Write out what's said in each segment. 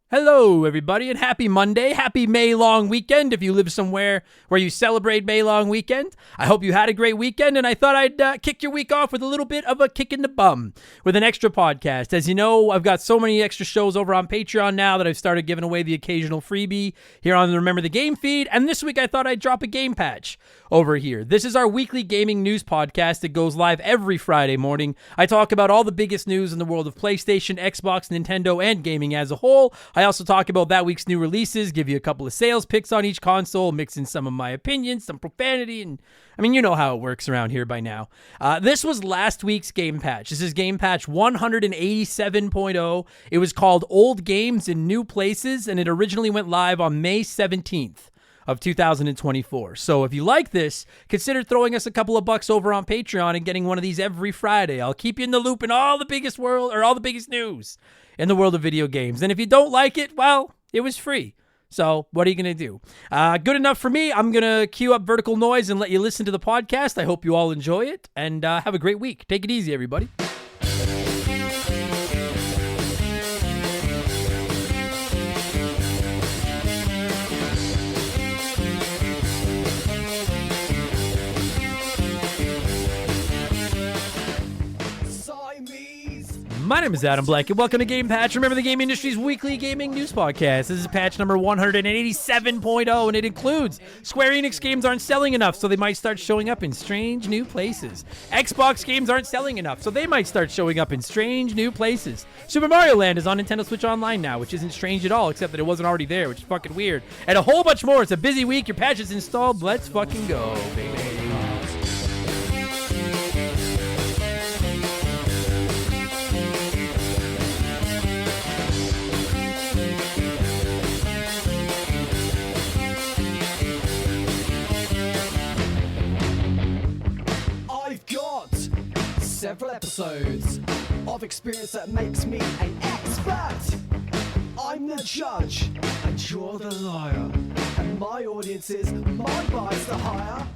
Hello, everybody, and happy Monday. Happy May long weekend if you live somewhere where you celebrate May long weekend. I hope you had a great weekend, and I thought I'd kick your week off with a little bit of a kick in the bum with an extra podcast. As you know, I've got so many extra shows over on Patreon now that I've started giving away the occasional freebie here on the Remember the Game feed, and this week I thought I'd drop a game patch over here. This is our weekly gaming news podcast that goes live every Friday morning. I talk about all the biggest news in the world of PlayStation, Xbox, Nintendo, and gaming as a whole. I also talk about that week's new releases, give you a couple of sales picks on each console, mix in some of my opinions, some profanity, and I mean, you know how it works around here by now. This was last week's game patch. This is game patch 187.0. It was called Old Games in New Places, and it originally went live on May 17th. Of 2024. So if you like this, consider throwing us a couple of bucks over on Patreon and getting one of these every Friday. I'll keep you in the loop in all the biggest news in the world of video games. And if you don't like it, well, it was free. So what are you going to do? Good enough for me. I'm going to cue up Vertical Noise and let you listen to the podcast. I hope you all enjoy it and have a great week. Take it easy, everybody. My name is Adam Black, and welcome to Game Patch. Remember the game industry's weekly gaming news podcast. This is patch number 187.0, and it includes Square Enix games aren't selling enough, so they might start showing up in strange new places. Xbox games aren't selling enough, so they might start showing up in strange new places. Super Mario Land is on Nintendo Switch Online now, which isn't strange at all, except that it wasn't already there, which is fucking weird. And a whole bunch more. It's a busy week. Your patch is installed. Let's fucking go, baby. Several episodes of experience that makes me an expert. I'm the judge and you're the liar, and my audience is my bias the higher.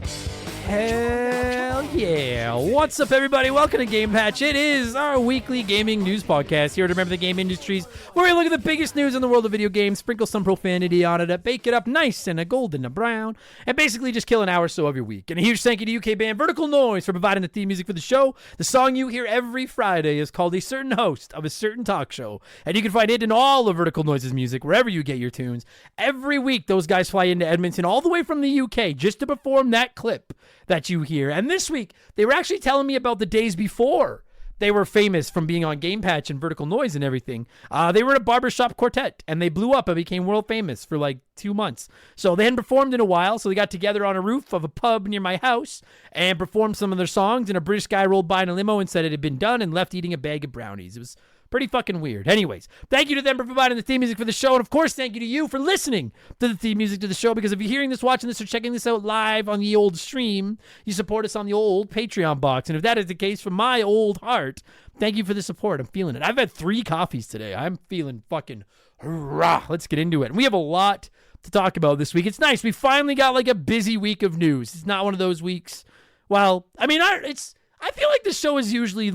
Hell yeah. What's up, everybody? Welcome to Game Patch. It is our weekly gaming news podcast here to Remember the Game Industries, where we look at the biggest news in the world of video games, sprinkle some profanity on it, bake it up nice and a golden a brown, and basically just kill an hour or so of your week. And a huge thank you to UK band Vertical Noise for providing the theme music for the show. The song you hear every Friday is called A Certain Host of a Certain Talk Show, and you can find it in all of Vertical Noise's music, wherever you get your tunes. Every week, those guys fly into Edmonton all the way from the UK just to perform that clip that you hear. And this week, they were actually telling me about the days before they were famous from being on Game Patch and Vertical Noise and everything. They were in a barbershop quartet, and they blew up and became world famous for like 2 months. So they hadn't performed in a while, so they got together on a roof of a pub near my house and performed some of their songs, and a British guy rolled by in a limo and said it had been done and left eating a bag of brownies. It was pretty fucking weird. Anyways, thank you to them for providing the theme music for the show. And of course, thank you to you for listening to the theme music to the show. Because if you're hearing this, watching this, or checking this out live on the old stream, you support us on the old Patreon box. And if that is the case, from my old heart, thank you for the support. I'm feeling it. I've had 3 coffees today. I'm feeling fucking hurrah. Let's get into it. And we have a lot to talk about this week. It's nice. We finally got like a busy week of news. It's not one of those weeks. Well, I mean, I feel like the show is usually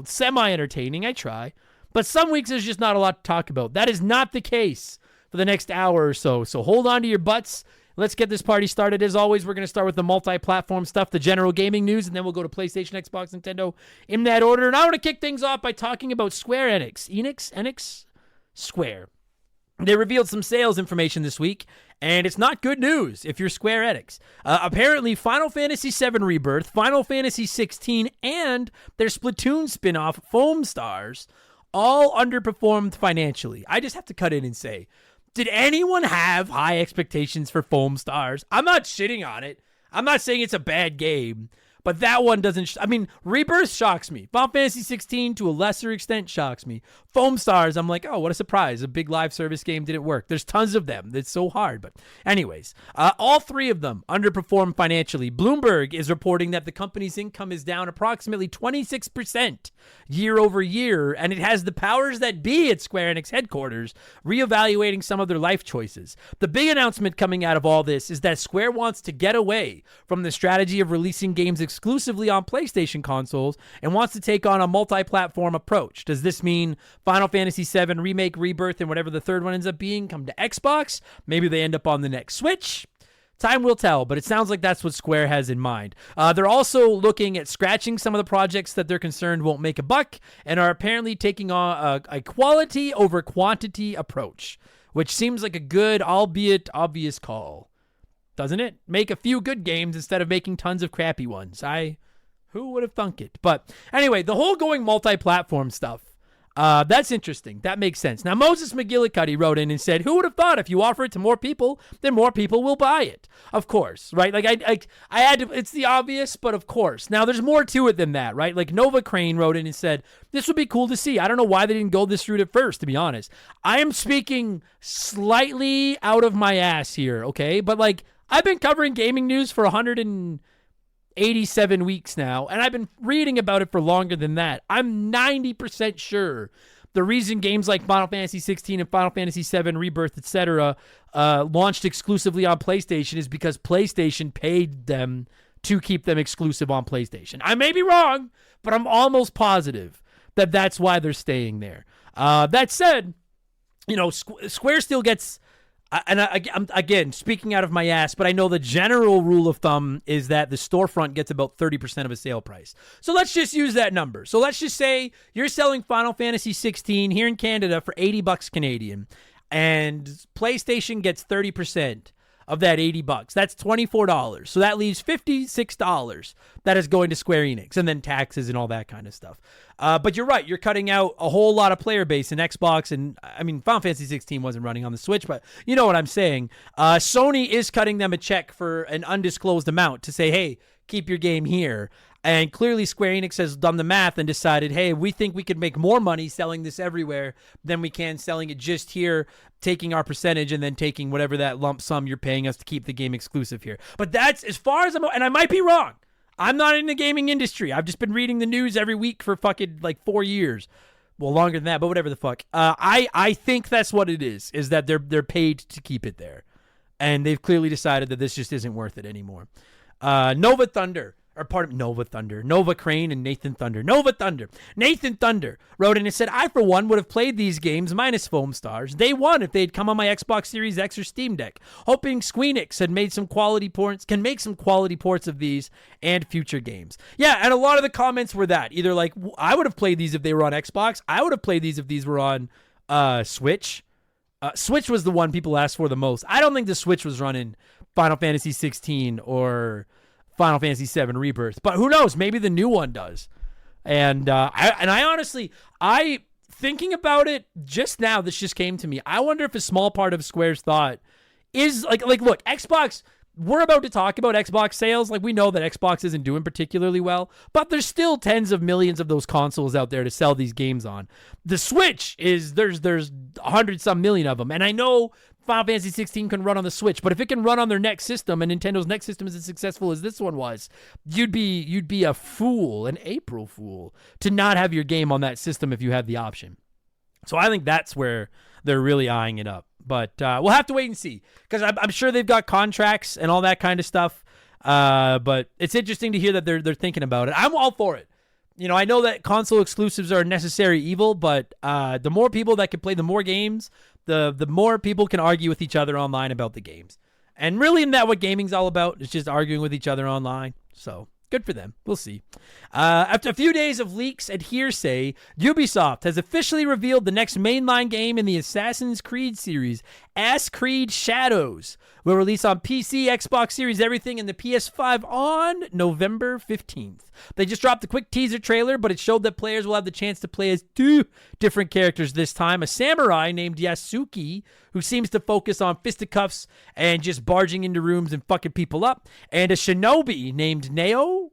semi-entertaining. I try. But some weeks there's just not a lot to talk about. That is not the case for the next hour or so. So hold on to your butts. Let's get this party started. As always, we're going to start with the multi-platform stuff, the general gaming news, and then we'll go to PlayStation, Xbox, Nintendo in that order. And I want to kick things off by talking about Square Enix? Square. They revealed some sales information this week, and it's not good news if you're Square Enix. Apparently, Final Fantasy VII Rebirth, Final Fantasy XVI, and their Splatoon spin-off, Foam Stars, all underperformed financially. I just have to cut in and say, did anyone have high expectations for Foam Stars? I'm not shitting on it. I'm not saying it's a bad game. But that one doesn't, Rebirth shocks me. Final Fantasy 16 to a lesser extent shocks me. Foam Stars, I'm like, oh, what a surprise. A big live service game didn't work. There's tons of them. It's so hard. But anyways, all 3 of them underperformed financially. Bloomberg is reporting that the company's income is down approximately 26% year over year, and it has the powers that be at Square Enix headquarters reevaluating some of their life choices. The big announcement coming out of all this is that Square wants to get away from the strategy of releasing games exclusively on PlayStation consoles and wants to take on a multi-platform approach. Does this mean Final Fantasy VII Remake, Rebirth, and whatever the third one ends up being come to Xbox? Maybe they end up on the next Switch? Time will tell, but it sounds like that's what Square has in mind. They're also looking at scratching some of the projects that they're concerned won't make a buck and are apparently taking on a quality over quantity approach, which seems like a good, albeit obvious call. Doesn't it? Make a few good games instead of making tons of crappy ones. Who would have thunk it? But anyway, the whole going multi-platform stuff, that's interesting. That makes sense. Now, Moses McGillicuddy wrote in and said, who would have thought if you offer it to more people, then more people will buy it? Of course, right? Like, I had to, it's the obvious, but of course. Now, there's more to it than that, right? Like, Nova Crane wrote in and said, this would be cool to see. I don't know why they didn't go this route at first, to be honest. I am speaking slightly out of my ass here, okay? But, like, I've been covering gaming news for 187 weeks now, and I've been reading about it for longer than that. I'm 90% sure the reason games like Final Fantasy 16 and Final Fantasy 7 Rebirth, etc., launched exclusively on PlayStation is because PlayStation paid them to keep them exclusive on PlayStation. I may be wrong, but I'm almost positive that that's why they're staying there. That said, you know, Square still gets... I'm again speaking out of my ass, but I know the general rule of thumb is that the storefront gets about 30% of a sale price. So let's just use that number. So let's just say you're selling Final Fantasy 16 here in Canada for $80 Canadian, and PlayStation gets 30% of that $80. That's $24. So that leaves $56 that is going to Square Enix, and then taxes and all that kind of stuff. But you're right. You're cutting out a whole lot of player base in Xbox, and I mean, Final Fantasy 16 wasn't running on the Switch, but you know what I'm saying. Sony is cutting them a check for an undisclosed amount to say, hey, keep your game here. And clearly Square Enix has done the math and decided, hey, we think we could make more money selling this everywhere than we can selling it just here, taking our percentage and then taking whatever that lump sum you're paying us to keep the game exclusive here. But that's as far as and I might be wrong. I'm not in the gaming industry. I've just been reading the news every week for fucking like 4 years. Well, longer than that, but whatever the fuck. I think that's what it is that they're paid to keep it there. And they've clearly decided that this just isn't worth it anymore. Nova Crane and Nathan Thunder. Nova Thunder. Nathan Thunder wrote in and said, I, for one, would have played these games minus Foam Stars day one if they'd come on my Xbox Series X or Steam Deck. Hoping Squeenix had made some quality ports, can make some quality ports of these and future games. Yeah, and a lot of the comments were that. Either like, I would have played these if they were on Xbox. I would have played these if these were on Switch. Switch was the one people asked for the most. I don't think the Switch was running Final Fantasy 16 or Final Fantasy 7 Rebirth, but who knows? Maybe the new one does. And I honestly, thinking about it just now, this just came to me. I wonder if a small part of Square's thought is like look, Xbox. We're about to talk about Xbox sales. Like, we know that Xbox isn't doing particularly well, but there's still tens of millions of those consoles out there to sell these games on. The Switch there's 100-some million of them, and I know Final Fantasy 16 can run on the Switch, but if it can run on their next system, and Nintendo's next system is as successful as this one was, you'd be a fool, an April fool, to not have your game on that system if you had the option. So I think that's where they're really eyeing it up. But we'll have to wait and see, because I'm sure they've got contracts and all that kind of stuff. But it's interesting to hear that they're thinking about it. I'm all for it. You know, I know that console exclusives are a necessary evil, but the more people that can play the more games, the more people can argue with each other online about the games. And really, isn't that what gaming's all about? It's just arguing with each other online. So good for them. We'll see. After a few days of leaks and hearsay, Ubisoft has officially revealed the next mainline game in the Assassin's Creed series, Assassin's Creed Shadows, will release on PC, Xbox Series, everything, and the PS5 on November 15th. They just dropped a quick teaser trailer, but it showed that players will have the chance to play as two different characters this time. A samurai named Yasuki, who seems to focus on fisticuffs and just barging into rooms and fucking people up, and a shinobi named Naoe,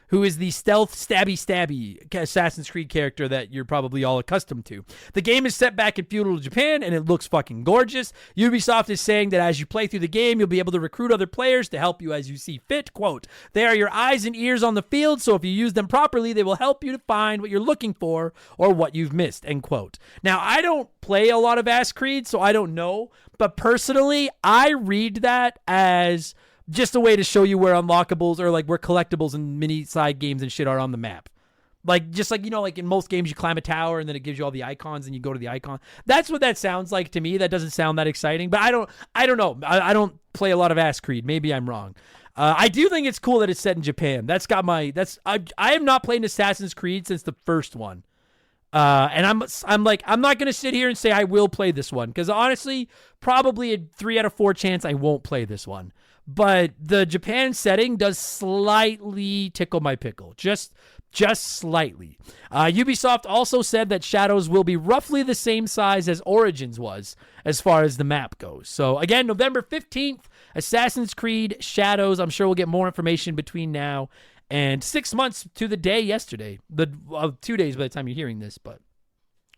who is the stealth stabby Assassin's Creed character that you're probably all accustomed to. The game is set back in feudal Japan, and it looks fucking gorgeous. Ubisoft is saying that as you play through the game, you'll be able to recruit other players to help you as you see fit. Quote, they are your eyes and ears on the field, so if you use them properly, they will help you to find what you're looking for or what you've missed, end quote. Now, I don't play a lot of Assassin's Creed, so I don't know, but personally, I read that as just a way to show you where unlockables or like where collectibles and mini side games and shit are on the map. Like, just like, like in most games you climb a tower and then it gives you all the icons and you go to the icon. That's what that sounds like to me. That doesn't sound that exciting, but I don't know. I don't play a lot of Ass Creed. Maybe I'm wrong. I do think it's cool that it's set in Japan. I have not played an Assassin's Creed since the first one. And I'm not going to sit here and say I will play this one, because honestly, probably a 3 out of 4 chance I won't play this one. But the Japan setting does slightly tickle my pickle. Just slightly. Ubisoft also said that Shadows will be roughly the same size as Origins was as far as the map goes. So again, November 15th, Assassin's Creed Shadows. I'm sure we'll get more information between now and 6 months to the day yesterday. 2 days by the time you're hearing this, but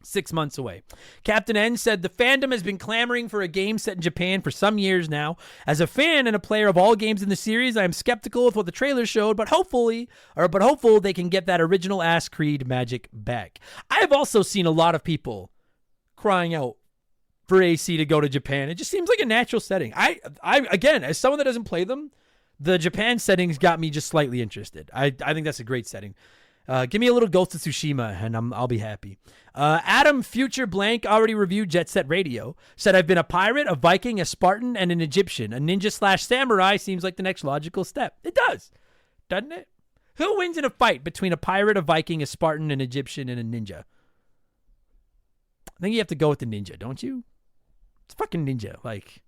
6 months away. Captain N said the fandom has been clamoring for a game set in Japan for some years now. As a fan and a player of all games in the series, I am skeptical with what the trailer showed, but hopeful they can get that original Ass Creed magic back. I have also seen a lot of people crying out for AC to go to Japan. It just seems like a natural setting. I again, as someone that doesn't play them, the Japan settings got me just slightly interested. I think that's a great setting. Give me a little Ghost of Tsushima, and I'll be happy. Adam Future Blank already reviewed Jet Set Radio. Said, I've been a pirate, a Viking, a Spartan, and an Egyptian. A ninja/samurai seems like the next logical step. It does, doesn't it? Who wins in a fight between a pirate, a Viking, a Spartan, an Egyptian, and a ninja? I think you have to go with the ninja, don't you? It's fucking ninja. Like,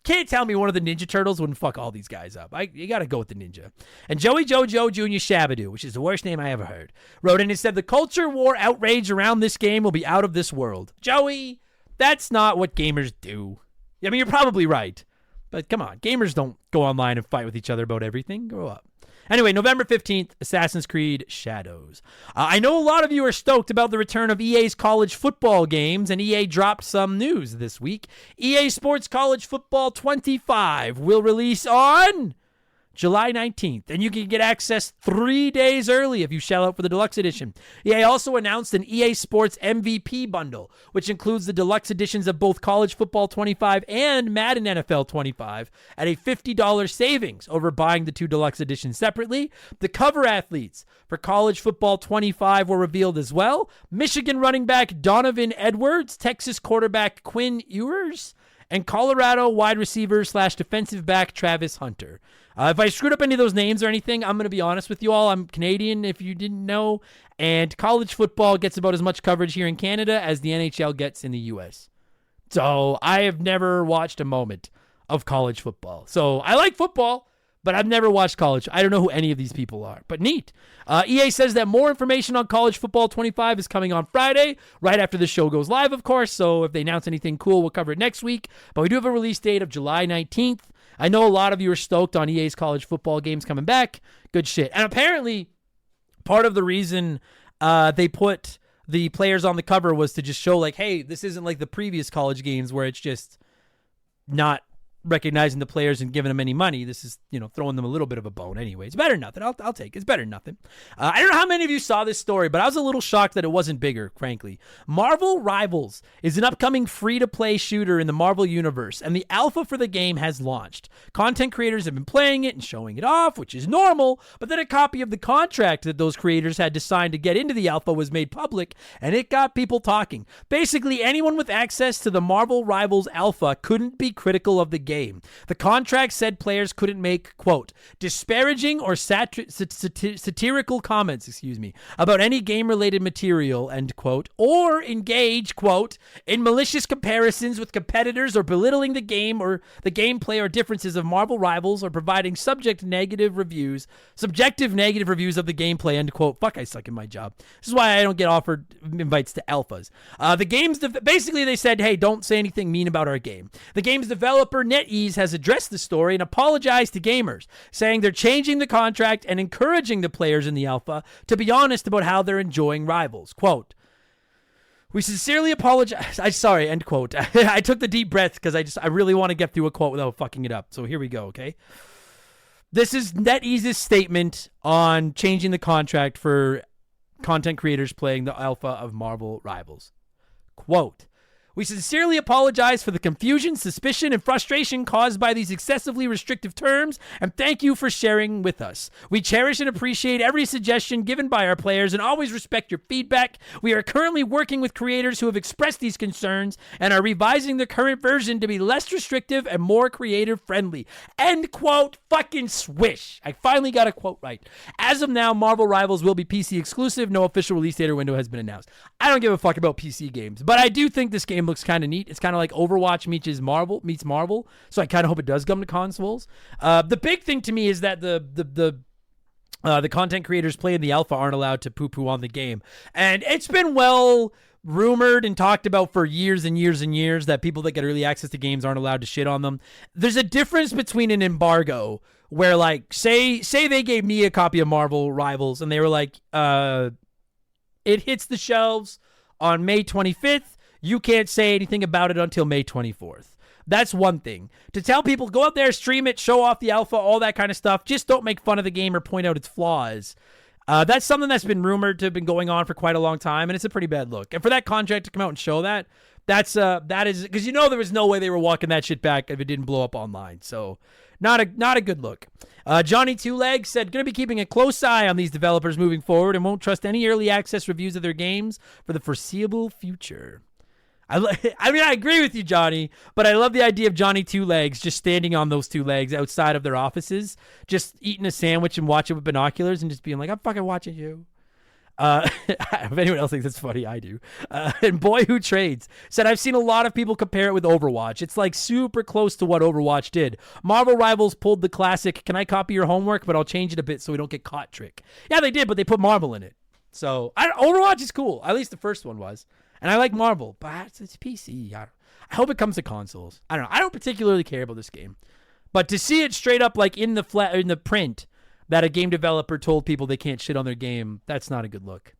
can't tell me one of the Ninja Turtles wouldn't fuck all these guys up. You got to go with the ninja. And Joey Jojo Jr. Shabadoo, which is the worst name I ever heard, wrote in and said, the culture war outrage around this game will be out of this world. Joey, that's not what gamers do. I mean, you're probably right. But come on, gamers don't go online and fight with each other about everything. Grow up. Anyway, November 15th, Assassin's Creed Shadows. I know a lot of you are stoked about the return of EA's college football games, and EA dropped some news this week. EA Sports College Football 25 will release on July 19th, and you can get access 3 days early if you shell out for the deluxe edition. EA also announced an EA Sports MVP bundle, which includes the deluxe editions of both College Football 25 and Madden NFL 25 at a $50 savings over buying the 2 deluxe editions separately. The cover athletes for College Football 25 were revealed as well. Michigan running back Donovan Edwards, Texas quarterback Quinn Ewers, and Colorado wide receiver / defensive back Travis Hunter. If I screwed up any of those names or anything, I'm going to be honest with you all. I'm Canadian, if you didn't know, and college football gets about as much coverage here in Canada as the NHL gets in the U.S. So I have never watched a moment of college football. So I like football, but I've never watched college. I don't know who any of these people are, but neat. EA says that more information on College Football 25 is coming on Friday, right after the show goes live, of course. So if they announce anything cool, we'll cover it next week. But we do have a release date of July 19th. I know a lot of you are stoked on EA's college football games coming back. Good shit. And apparently, part of the reason they put the players on the cover was to just show, like, hey, this isn't like the previous college games where it's just not recognizing the players and giving them any money. This is, throwing them a little bit of a bone anyway. It's better than nothing. I'll take it. It's better than nothing. I don't know how many of you saw this story, but I was a little shocked that it wasn't bigger, frankly. Marvel Rivals is an upcoming free-to-play shooter in the Marvel Universe, and the alpha for the game has launched. Content creators have been playing it and showing it off, which is normal, but then a copy of the contract that those creators had to sign to get into the alpha was made public, and it got people talking. Basically, anyone with access to the Marvel Rivals alpha couldn't be critical of the game. The contract said players couldn't make, quote, disparaging or satirical comments, about any game-related material, end quote, or engage, quote, in malicious comparisons with competitors or belittling the game or the gameplay or differences of Marvel Rivals or providing subjective negative reviews of the gameplay, end quote. Fuck, I suck at my job. This is why I don't get offered invites to alphas. The game's basically they said, hey, don't say anything mean about our game. The game's developer NetEase has addressed the story and apologized to gamers, saying they're changing the contract and encouraging the players in the alpha to be honest about how they're enjoying Rivals. Quote, we sincerely apologize. End quote. I took the deep breath because I really want to get through a quote without fucking it up. So here we go, okay? This is NetEase's statement on changing the contract for content creators playing the alpha of Marvel Rivals. Quote, We sincerely apologize for the confusion, suspicion, and frustration caused by these excessively restrictive terms, and thank you for sharing with us. We cherish and appreciate every suggestion given by our players and always respect your feedback. We are currently working with creators who have expressed these concerns and are revising the current version to be less restrictive and more creator-friendly. End quote, fucking swish. I finally got a quote right. As of now, Marvel Rivals will be PC exclusive. No official release date or window has been announced. I don't give a fuck about PC games, but I do think this game looks kind of neat. It's kind of like Overwatch meets Marvel, so I kind of hope it does come to consoles. The big thing to me is that the content creators playing the alpha aren't allowed to poo-poo on the game, and it's been well rumored and talked about for years and years and years that people that get early access to games aren't allowed to shit on them. There's a difference between an embargo where, like, say they gave me a copy of Marvel Rivals and they were like, it hits the shelves on May 25th. You can't say anything about it until May 24th. That's one thing. To tell people, go out there, stream it, show off the alpha, all that kind of stuff. Just don't make fun of the game or point out its flaws. That's something that's been rumored to have been going on for quite a long time, and it's a pretty bad look. And for that contract to come out and show that is because there was no way they were walking that shit back if it didn't blow up online. So not a good look. Johnny Two Legs said, going to be keeping a close eye on these developers moving forward and won't trust any early access reviews of their games for the foreseeable future. I agree with you, Johnny, but I love the idea of Johnny Two Legs just standing on those two legs outside of their offices, just eating a sandwich and watching with binoculars and just being like, I'm fucking watching you. If anyone else thinks that's funny, I do. And Boy Who Trades said, I've seen a lot of people compare it with Overwatch. It's like super close to what Overwatch did. Marvel Rivals pulled the classic, can I copy your homework, but I'll change it a bit so we don't get caught trick. Yeah, they did, but they put Marvel in it. So Overwatch is cool. At least the first one was. And I like Marvel, but it's PC. I hope it comes to consoles. I don't know. I don't particularly care about this game. But to see it straight up like in the print that a game developer told people they can't shit on their game, that's not a good look.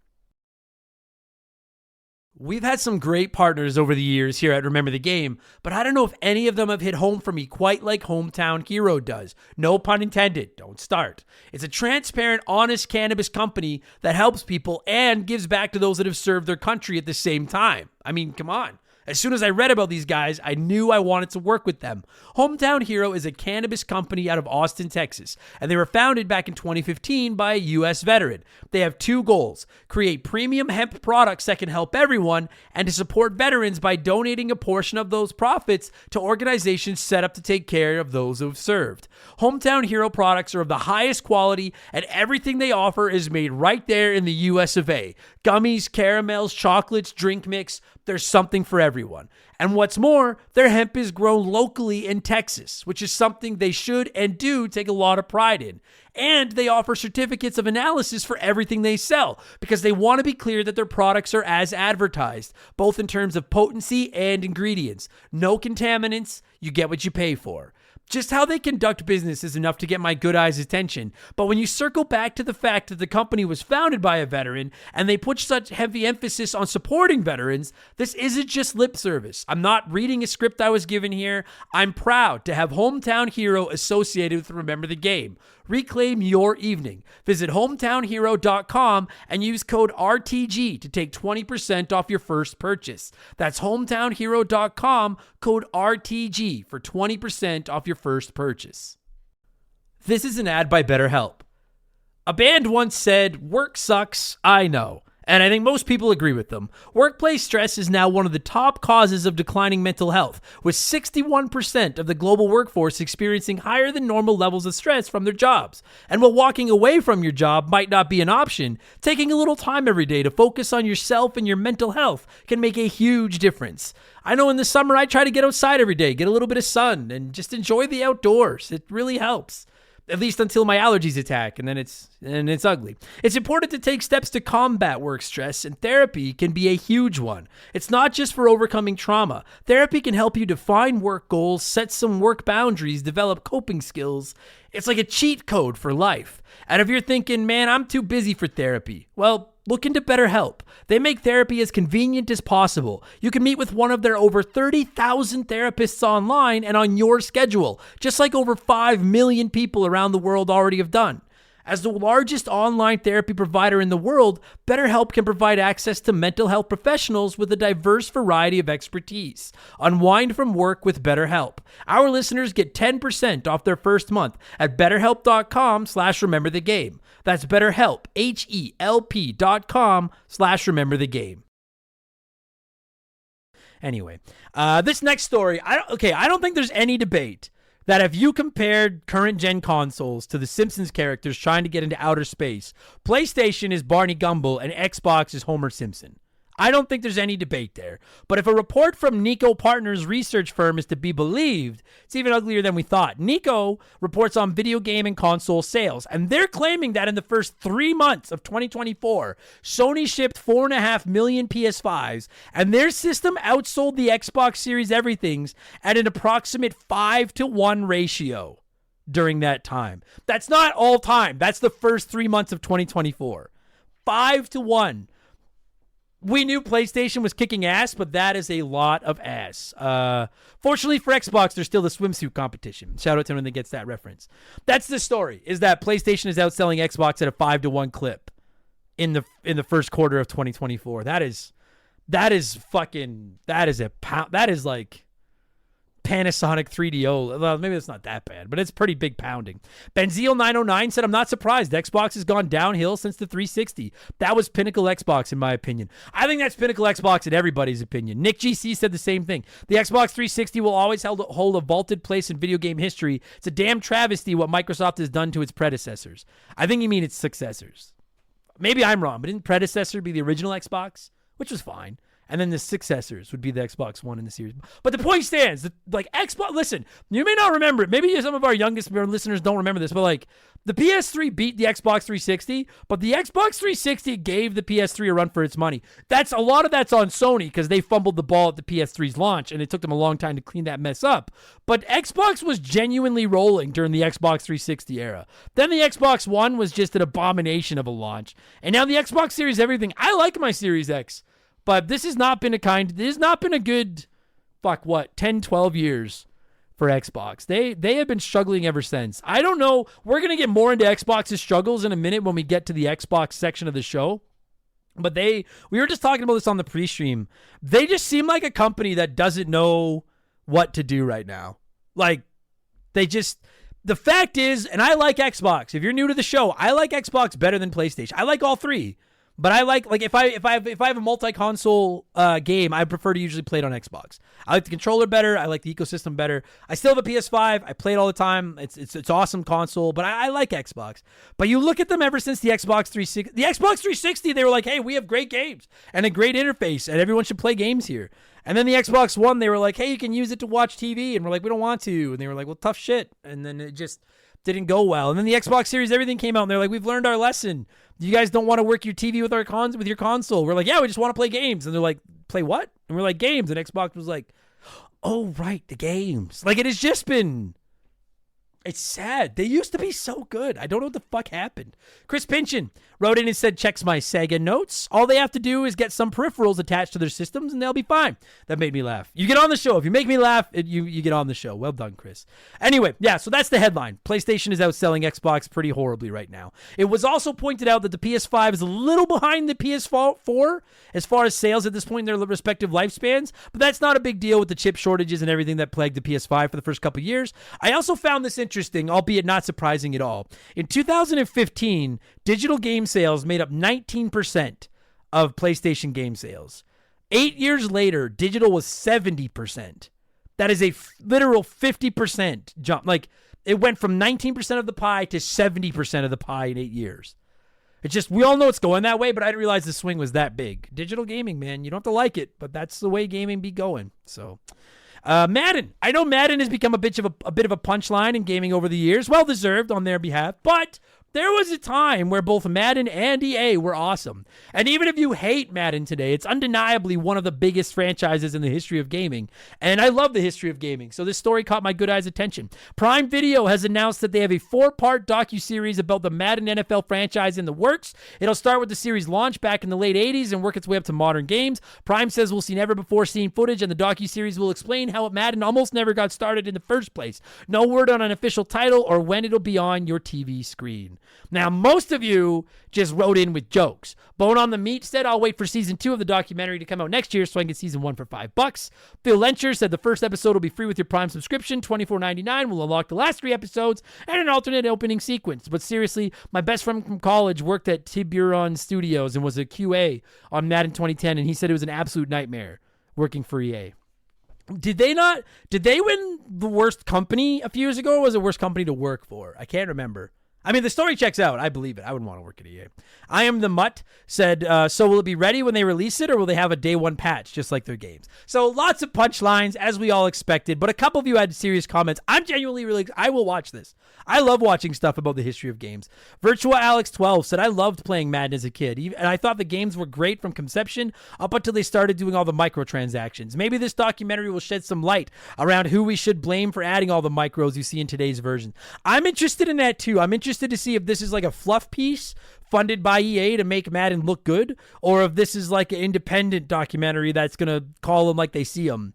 We've had some great partners over the years here at Remember the Game, but I don't know if any of them have hit home for me quite like Hometown Hero does. No pun intended. Don't start. It's a transparent, honest cannabis company that helps people and gives back to those that have served their country at the same time. I mean, come on. As soon as I read about these guys, I knew I wanted to work with them. Hometown Hero is a cannabis company out of Austin, Texas, and they were founded back in 2015 by a U.S. veteran. They have two goals: create premium hemp products that can help everyone, and to support veterans by donating a portion of those profits to organizations set up to take care of those who have served. Hometown Hero products are of the highest quality, and everything they offer is made right there in the U.S. of A. Gummies, caramels, chocolates, drink mix, there's something for everyone. And what's more, their hemp is grown locally in Texas, which is something they should and do take a lot of pride in. And they offer certificates of analysis for everything they sell because they want to be clear that their products are as advertised, both in terms of potency and ingredients. No contaminants, you get what you pay for. Just how they conduct business is enough to get my good eyes' attention, but when you circle back to the fact that the company was founded by a veteran and they put such heavy emphasis on supporting veterans, this isn't just lip service. I'm not reading a script I was given here. I'm proud to have Hometown Hero associated with Remember the Game. Reclaim your evening. Visit hometownhero.com and use code RTG to take 20% off your first purchase. That's hometownhero.com, code RTG for 20% off your first purchase. This is an ad by BetterHelp. A band once said, "Work sucks, I know." And I think most people agree with them. Workplace stress is now one of the top causes of declining mental health, with 61% of the global workforce experiencing higher than normal levels of stress from their jobs. And while walking away from your job might not be an option, taking a little time every day to focus on yourself and your mental health can make a huge difference. I know in the summer I try to get outside every day, get a little bit of sun, and just enjoy the outdoors. It really helps. At least until my allergies attack, and then it's ugly. It's important to take steps to combat work stress, and therapy can be a huge one. It's not just for overcoming trauma. Therapy can help you define work goals, set some work boundaries, develop coping skills. It's like a cheat code for life. And if you're thinking, man, I'm too busy for therapy, well, look into BetterHelp. They make therapy as convenient as possible. You can meet with one of their over 30,000 therapists online and on your schedule, just like over 5 million people around the world already have done. As the largest online therapy provider in the world, BetterHelp can provide access to mental health professionals with a diverse variety of expertise. Unwind from work with BetterHelp. Our listeners get 10% off their first month at betterhelp.com/rememberthegame. That's BetterHelp, HELP.com/rememberthegame. Anyway, this next story, I don't think there's any debate that if you compared current-gen consoles to the Simpsons characters trying to get into outer space, PlayStation is Barney Gumble and Xbox is Homer Simpson. I don't think there's any debate there. But if a report from Nico Partners research firm is to be believed, it's even uglier than we thought. Nico reports on video game and console sales, and they're claiming that in the first 3 months of 2024, Sony shipped 4.5 million PS5s, and their system outsold the Xbox Series Everythings at an approximate 5-to-1 ratio during that time. That's not all time. That's the first 3 months of 2024. 5-to-1. We knew PlayStation was kicking ass, but that is a lot of ass. Fortunately for Xbox, there's still the swimsuit competition. Shout out to anyone that gets that reference. That's the story, is that PlayStation is outselling Xbox at a 5-to-1 clip in the first quarter of 2024. That is like Panasonic 3DO. Well, maybe it's not that bad, but it's pretty big pounding. Benzeal909 said, I'm not surprised. Xbox has gone downhill since the 360. That was pinnacle Xbox, in my opinion. I think that's pinnacle Xbox in everybody's opinion. Nick GC said the same thing. The Xbox 360 will always hold a vaulted place in video game history. It's a damn travesty what Microsoft has done to its predecessors. I think you mean its successors. Maybe I'm wrong, but didn't predecessor be the original Xbox? Which was fine. And then the successors would be the Xbox One in the series. But the point stands. Like, Xbox, listen, you may not remember it. Maybe some of our youngest listeners don't remember this, but like, the PS3 beat the Xbox 360, but the Xbox 360 gave the PS3 a run for its money. A lot of that's on Sony because they fumbled the ball at the PS3's launch, and it took them a long time to clean that mess up. But Xbox was genuinely rolling during the Xbox 360 era. Then the Xbox One was just an abomination of a launch. And now the Xbox Series Everything. I like my Series X. But this has not been a good, 10, 12 years for Xbox. They have been struggling ever since. I don't know. We're going to get more into Xbox's struggles in a minute when we get to the Xbox section of the show. But we were just talking about this on the pre-stream. They just seem like a company that doesn't know what to do right now. Like, the fact is, and I like Xbox. If you're new to the show, I like Xbox better than PlayStation. I like all three. But I like if I have a multi-console game, I prefer to usually play it on Xbox. I like the controller better. I like the ecosystem better. I still have a PS5. I play it all the time. It's awesome console, but I like Xbox. But you look at them ever since the Xbox 360. The Xbox 360, they were like, hey, we have great games and a great interface, and everyone should play games here. And then the Xbox One, they were like, hey, you can use it to watch TV, and we're like, we don't want to. And they were like, well, tough shit. And then it just didn't go well. And then the Xbox Series Everything came out, and they're like, we've learned our lesson. You guys don't want to work your TV with with your console. We're like, yeah, we just want to play games. And they're like, play what? And we're like, games. And Xbox was like, oh, right, the games. Like, it has just been, it's sad. They used to be so good. I don't know what the fuck happened. Chris Pynchon wrote in and said, checks my Sega notes. All they have to do is get some peripherals attached to their systems and they'll be fine. That made me laugh. You get on the show. If you make me laugh, you get on the show. Well done, Chris. Anyway, yeah, so that's the headline. PlayStation is outselling Xbox pretty horribly right now. It was also pointed out that the PS5 is a little behind the PS4 as far as sales at this point in their respective lifespans, but that's not a big deal with the chip shortages and everything that plagued the PS5 for the first couple years. I also found this interesting, albeit not surprising at all. In 2015, digital game sales made up 19% of PlayStation game sales. 8 years later, digital was 70%. That is a literal 50% jump. Like, it went from 19% of the pie to 70% of the pie in 8 years. It's just, we all know it's going that way, but I didn't realize the swing was that big. Digital gaming, man, you don't have to like it, but that's the way gaming be going. So, Madden. I know Madden has become a bit of a punchline in gaming over the years. Well deserved on their behalf, but there was a time where both Madden and EA were awesome. And even if you hate Madden today, it's undeniably one of the biggest franchises in the history of gaming. And I love the history of gaming, so this story caught my good eye's attention. Prime Video has announced that they have a 4-part docuseries about the Madden NFL franchise in the works. It'll start with the series launch back in the late 80s and work its way up to modern games. Prime says we'll see never-before-seen footage, and the docuseries will explain how Madden almost never got started in the first place. No word on an official title or when it'll be on your TV screen. Now, most of you just wrote in with jokes. Bone on the Meat said, I'll wait for season 2 of the documentary to come out next year so I can get season 1 for $5. Phil Lencher said the first episode will be free with your Prime subscription. $24.99 will unlock the last 3 episodes and an alternate opening sequence. But seriously, my best friend from college worked at Tiburon Studios and was a QA on Madden 2010, and he said it was an absolute nightmare working for EA. Did they win the worst company a few years ago, or was it worst company to work for? I can't remember. I mean, the story checks out. I believe it. I wouldn't want to work at EA. I Am the Mutt said, so will it be ready when they release it, or will they have a day one patch just like their games? So lots of punchlines, as we all expected, but a couple of you had serious comments. I'm genuinely really, I will watch this. I love watching stuff about the history of games. Virtua Alex 12 said, I loved playing Madden as a kid, and I thought the games were great from conception up until they started doing all the microtransactions. Maybe this documentary will shed some light around who we should blame for adding all the micros you see in today's version. I'm interested in that too. I'm interested to see if this is like a fluff piece funded by EA to make Madden look good, or if this is like an independent documentary that's going to call them like they see them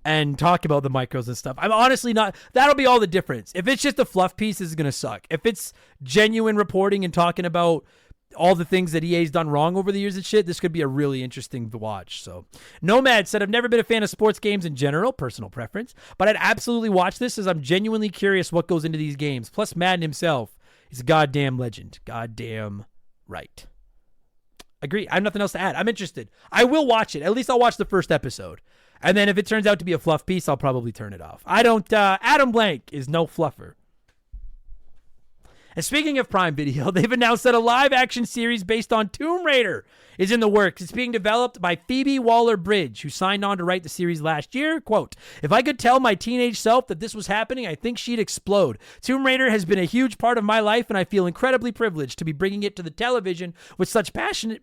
and talk about the micros and stuff. I'm honestly not, that'll be all the difference. If it's just a fluff piece, this is going to suck. If it's genuine reporting and talking about all the things that EA's done wrong over the years and shit, this could be a really interesting to watch. So Nomad said, I've never been a fan of sports games in general, personal preference, but I'd absolutely watch this as I'm genuinely curious what goes into these games. Plus Madden himself is a goddamn legend. Goddamn right. Agree. I have nothing else to add. I'm interested. I will watch it. At least I'll watch the first episode. And then if it turns out to be a fluff piece, I'll probably turn it off. Adam Blank is no fluffer. And speaking of Prime Video, they've announced that a live-action series based on Tomb Raider is in the works. It's being developed by Phoebe Waller-Bridge, who signed on to write the series last year. Quote, if I could tell my teenage self that this was happening, I think she'd explode. Tomb Raider has been a huge part of my life, and I feel incredibly privileged to be bringing it to the television with such passionate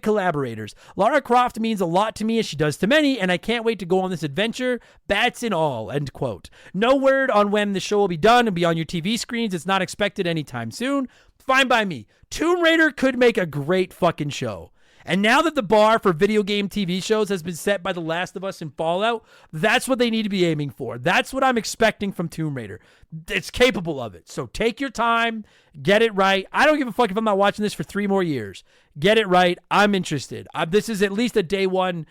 collaborators. Lara Croft means a lot to me, as she does to many, and I can't wait to go on this adventure, bats and all, end quote. No word on when the show will be done and be on your TV screens. It's not expected anytime soon. Fine by me. Tomb Raider could make a great fucking show. And now that the bar for video game TV shows has been set by The Last of Us and Fallout, that's what they need to be aiming for. That's what I'm expecting from Tomb Raider. It's capable of it. So take your time, get it right. I don't give a fuck if I'm not watching this for 3 more years. Get it right. I'm interested. This is at least a day one,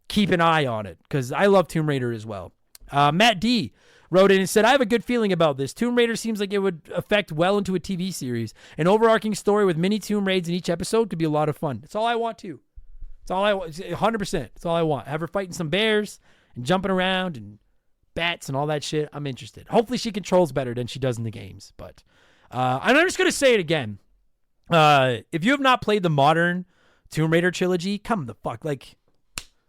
keep an eye on it, because I love Tomb Raider as well. Matt D wrote in and said, I have a good feeling about this. Tomb Raider seems like it would affect well into a TV series. An overarching story with mini Tomb Raids in each episode could be a lot of fun. That's all I want too. That's all I want. 100%. That's all I want. Have her fighting some bears and jumping around and bats and all that shit. I'm interested. Hopefully she controls better than she does in the games. But I'm just going to say it again. If you have not played the modern Tomb Raider trilogy, come the fuck. Like,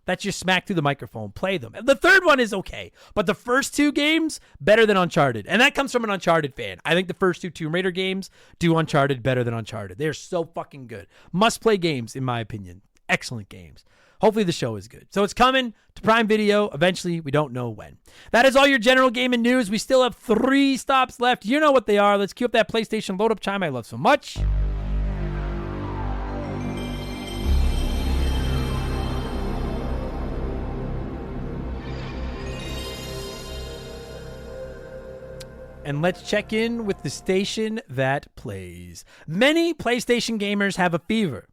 that's just smack through the microphone. Play them. The third one is okay, but the first 2 games, better than Uncharted. And that comes from an Uncharted fan. I think the first 2 Tomb Raider games do Uncharted better than Uncharted. They're so fucking good. Must-play games, in my opinion. Excellent games. Hopefully the show is good. So it's coming to Prime Video eventually. We don't know when. That is all your general gaming news. We still have 3 stops left. You know what they are. Let's cue up that PlayStation load-up chime I love so much. And let's check in with the station that plays. Many PlayStation gamers have a fever,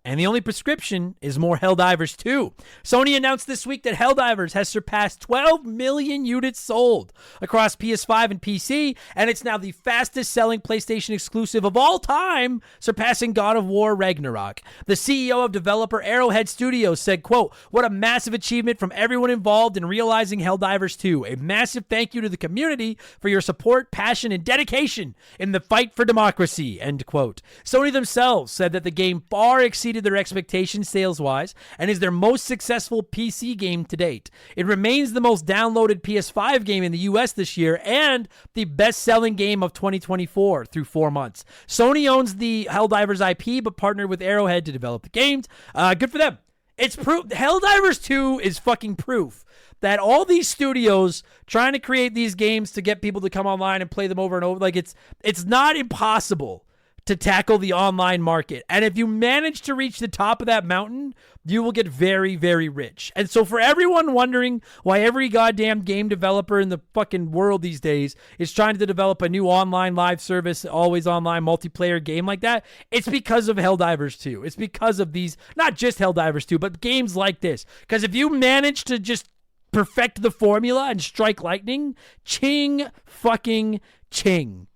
and the only prescription is more Helldivers 2. Sony announced this week that Helldivers has surpassed 12 million units sold across PS5 and PC, and it's now the fastest-selling PlayStation exclusive of all time, surpassing God of War Ragnarok. The CEO of developer Arrowhead Studios said, quote, what a massive achievement from everyone involved in realizing Helldivers 2. A massive thank you to the community for your support, passion, and dedication in the fight for democracy, end quote. Sony themselves said that the game far exceeded their expectations sales-wise and is their most successful PC game to date. It remains the most downloaded PS5 game in the US this year and the best-selling game of 2024 through 4 months. Sony owns the Helldivers IP but partnered with Arrowhead to develop the games. Good for them. It's proof. Helldivers 2 is fucking proof that all these studios trying to create these games to get people to come online and play them over and over, like it's not impossible to tackle the online market. And if you manage to reach the top of that mountain, you will get very, very rich. And so for everyone wondering why every goddamn game developer in the fucking world these days is trying to develop a new online live service, always online multiplayer game like that, it's because of Helldivers 2. It's because of these, not just Helldivers 2, but games like this. Because if you manage to just perfect the formula and strike lightning, ching fucking ching.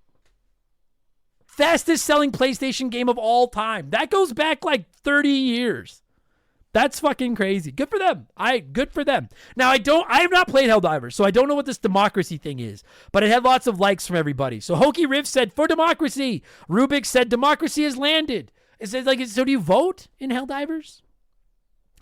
Fastest selling PlayStation game of all time. That goes back like 30 years. That's fucking crazy. Good for them. Good for them. Now I have not played Helldivers, so I don't know what this democracy thing is, but it had lots of likes from everybody. So Hokey Riff said for democracy. Rubik said democracy has landed. It says like, so do you vote in Helldivers?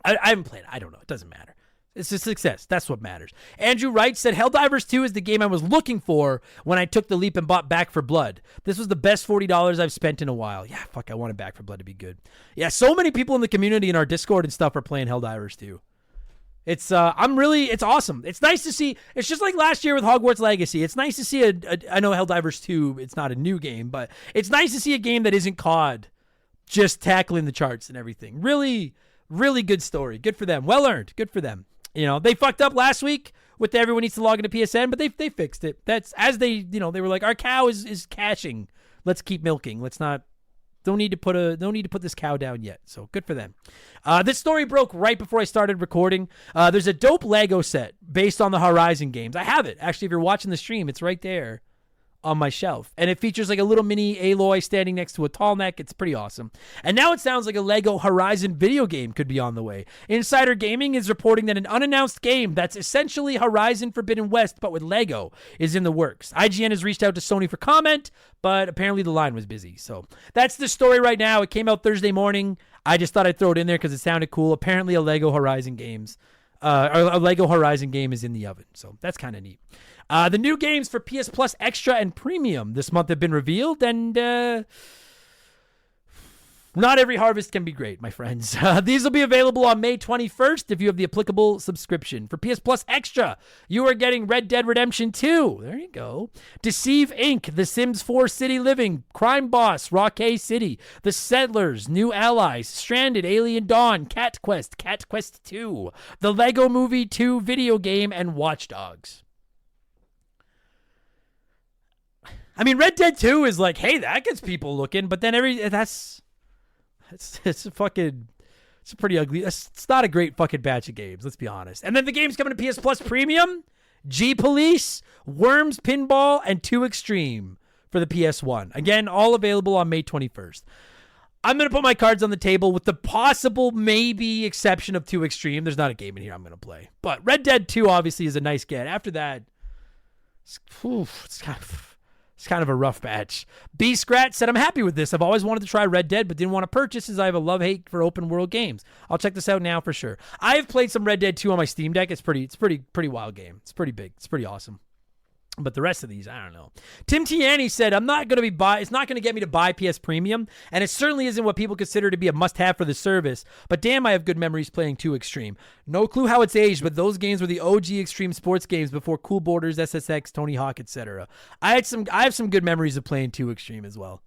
I haven't played it. I don't know. It doesn't matter. It's a success. That's what matters. Andrew Wright said, Helldivers 2 is the game I was looking for when I took the leap and bought Back 4 Blood. This was the best $40 I've spent in a while. Yeah, fuck, I wanted Back 4 Blood to be good. Yeah, so many people in the community in our Discord and stuff are playing Helldivers 2. It's awesome. It's nice to see. It's just like last year with Hogwarts Legacy. It's nice to see I know Helldivers 2, it's not a new game, but it's nice to see a game that isn't COD just tackling the charts and everything. Really, really good story. Good for them. Well earned. Good for them. You know, they fucked up last week with everyone needs to log into PSN, but they fixed it. That's as they were like, our cow is cashing. Let's keep milking. Don't need to put this cow down yet. So good for them. This story broke right before I started recording. There's a dope Lego set based on the Horizon games. I have it. Actually, if you're watching the stream, it's right there on my shelf. And it features like a little mini Aloy standing next to a tall neck. It's pretty awesome. And now it sounds like a Lego Horizon video game could be on the way. Insider Gaming is reporting that an unannounced game that's essentially Horizon Forbidden West, but with Lego, is in the works. IGN has reached out to Sony for comment, but apparently the line was busy. So that's the story right now. It came out Thursday morning. I just thought I'd throw it in there because it sounded cool. Apparently a Lego Horizon game is in the oven. So that's kind of neat. The new games for PS Plus Extra and Premium this month have been revealed, and not every harvest can be great, my friends. These will be available on May 21st if you have the applicable subscription. For PS Plus Extra, you are getting Red Dead Redemption 2. There you go. Deceive Inc., The Sims 4 City Living, Crime Boss, Rockay City, The Settlers, New Allies, Stranded, Alien Dawn, Cat Quest 2, The Lego Movie 2 video game, and Watch Dogs. I mean, Red Dead 2 is like, hey, that gets people looking, but then it's a pretty ugly. It's not a great fucking batch of games, let's be honest. And then the games coming to PS Plus Premium, G Police, Worms Pinball, and 2 Extreme for the PS1. Again, all available on May 21st. I'm going to put my cards on the table with the possible maybe exception of 2 Extreme. There's not a game in here I'm going to play. But Red Dead 2 obviously is a nice get. After that, it's kind of a rough batch. B Scratch said, I'm happy with this. I've always wanted to try Red Dead, but didn't want to purchase as I have a love-hate for open world games. I'll check this out now for sure. I have played some Red Dead 2 on my Steam Deck. It's pretty wild game. It's pretty big. It's pretty awesome. But the rest of these, I don't know. Tim Tiani said, it's not going to get me to buy PS Premium, and it certainly isn't what people consider to be a must-have for the service, but damn, I have good memories playing 2 Extreme. No clue how it's aged, but those games were the OG Extreme sports games before Cool Borders, SSX, Tony Hawk, etc. I have some good memories of playing 2 Extreme as well.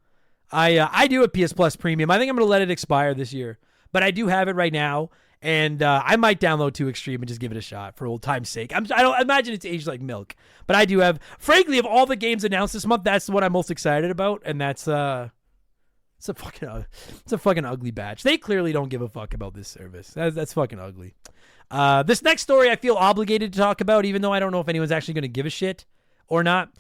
I do have PS Plus Premium. I think I'm going to let it expire this year, but I do have it right now. And I might download 2 Extreme and just give it a shot for old time's sake. I don't imagine it's aged like milk, but I do have. Frankly, of all the games announced this month, that's what I'm most excited about, and it's a fucking ugly batch. They clearly don't give a fuck about this service. That's fucking ugly. This next story I feel obligated to talk about, even though I don't know if anyone's actually going to give a shit or not.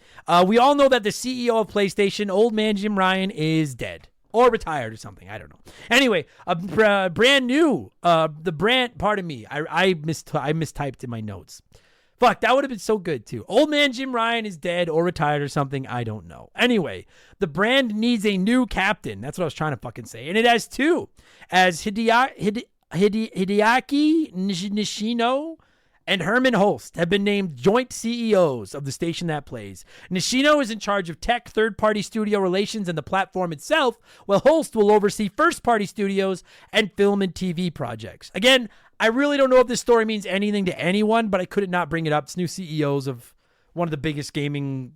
We all know that the CEO of PlayStation, old man Jim Ryan, is dead. Or retired or something. I don't know. Anyway, brand new. The brand, pardon me. I mistyped in my notes. Fuck, that would have been so good too. Old man Jim Ryan is dead or retired or something. I don't know. Anyway, the brand needs a new captain. That's what I was trying to fucking say. And it has two. As Hideaki Nishino and Herman Holst have been named joint CEOs of the station that plays. Nishino is in charge of tech, third-party studio relations, and the platform itself, while Holst will oversee first-party studios and film and TV projects. Again, I really don't know if this story means anything to anyone, but I couldn't not bring it up. It's new CEOs of one of the biggest gaming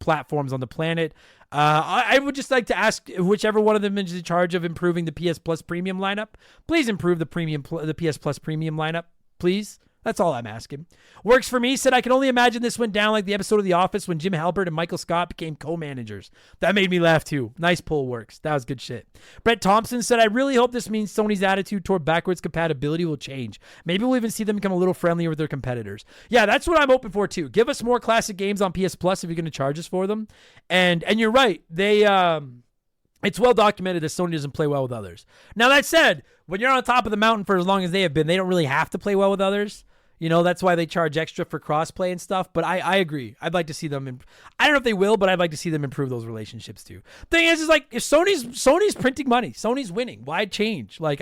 platforms on the planet. I would just like to ask whichever one of them is in charge of improving the PS Plus Premium lineup, please improve the PS Plus Premium lineup, please. That's all I'm asking. Works for me said, I can only imagine this went down like the episode of The Office when Jim Halpert and Michael Scott became co-managers. That made me laugh too. Nice pull, Works. That was good shit. Brett Thompson said, I really hope this means Sony's attitude toward backwards compatibility will change. Maybe we'll even see them become a little friendlier with their competitors. Yeah, that's what I'm hoping for too. Give us more classic games on PS Plus if you're going to charge us for them. And you're right. It's well documented that Sony doesn't play well with others. Now, that said, when you're on top of the mountain for as long as they have been, they don't really have to play well with others. You know, that's why they charge extra for crossplay and stuff. But I agree. I'd like to see them. I don't know if they will, but I'd like to see them improve those relationships too. Thing is like, if Sony's printing money, Sony's winning. Why change? Like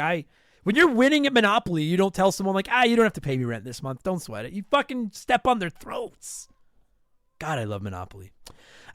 when you're winning at Monopoly, you don't tell someone like, you don't have to pay me rent this month. Don't sweat it. You fucking step on their throats. God, I love Monopoly.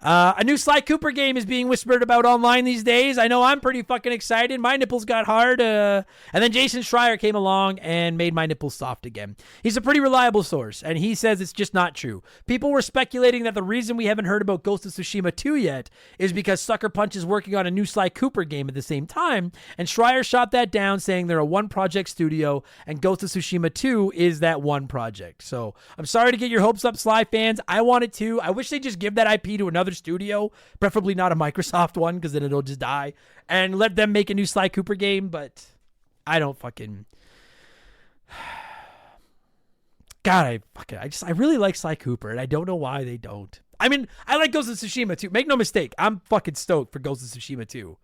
A new Sly Cooper game is being whispered about online these days. I know I'm pretty fucking excited. My nipples got hard. And then Jason Schreier came along and made my nipples soft again. He's a pretty reliable source, and he says it's just not true. People were speculating that the reason we haven't heard about Ghost of Tsushima 2 yet is because Sucker Punch is working on a new Sly Cooper game at the same time, and Schreier shot that down, saying they're a one-project studio, and Ghost of Tsushima 2 is that one project. So I'm sorry to get your hopes up, Sly fans. I want it to. I wish they'd just give that IP to another studio, preferably not a Microsoft one, because then it'll just die, and let them make a new Sly Cooper game. But I don't fucking God, I really like Sly Cooper, and I don't know why they don't. I mean, I like Ghost of Tsushima too. Make no mistake, I'm fucking stoked for Ghost of Tsushima 2.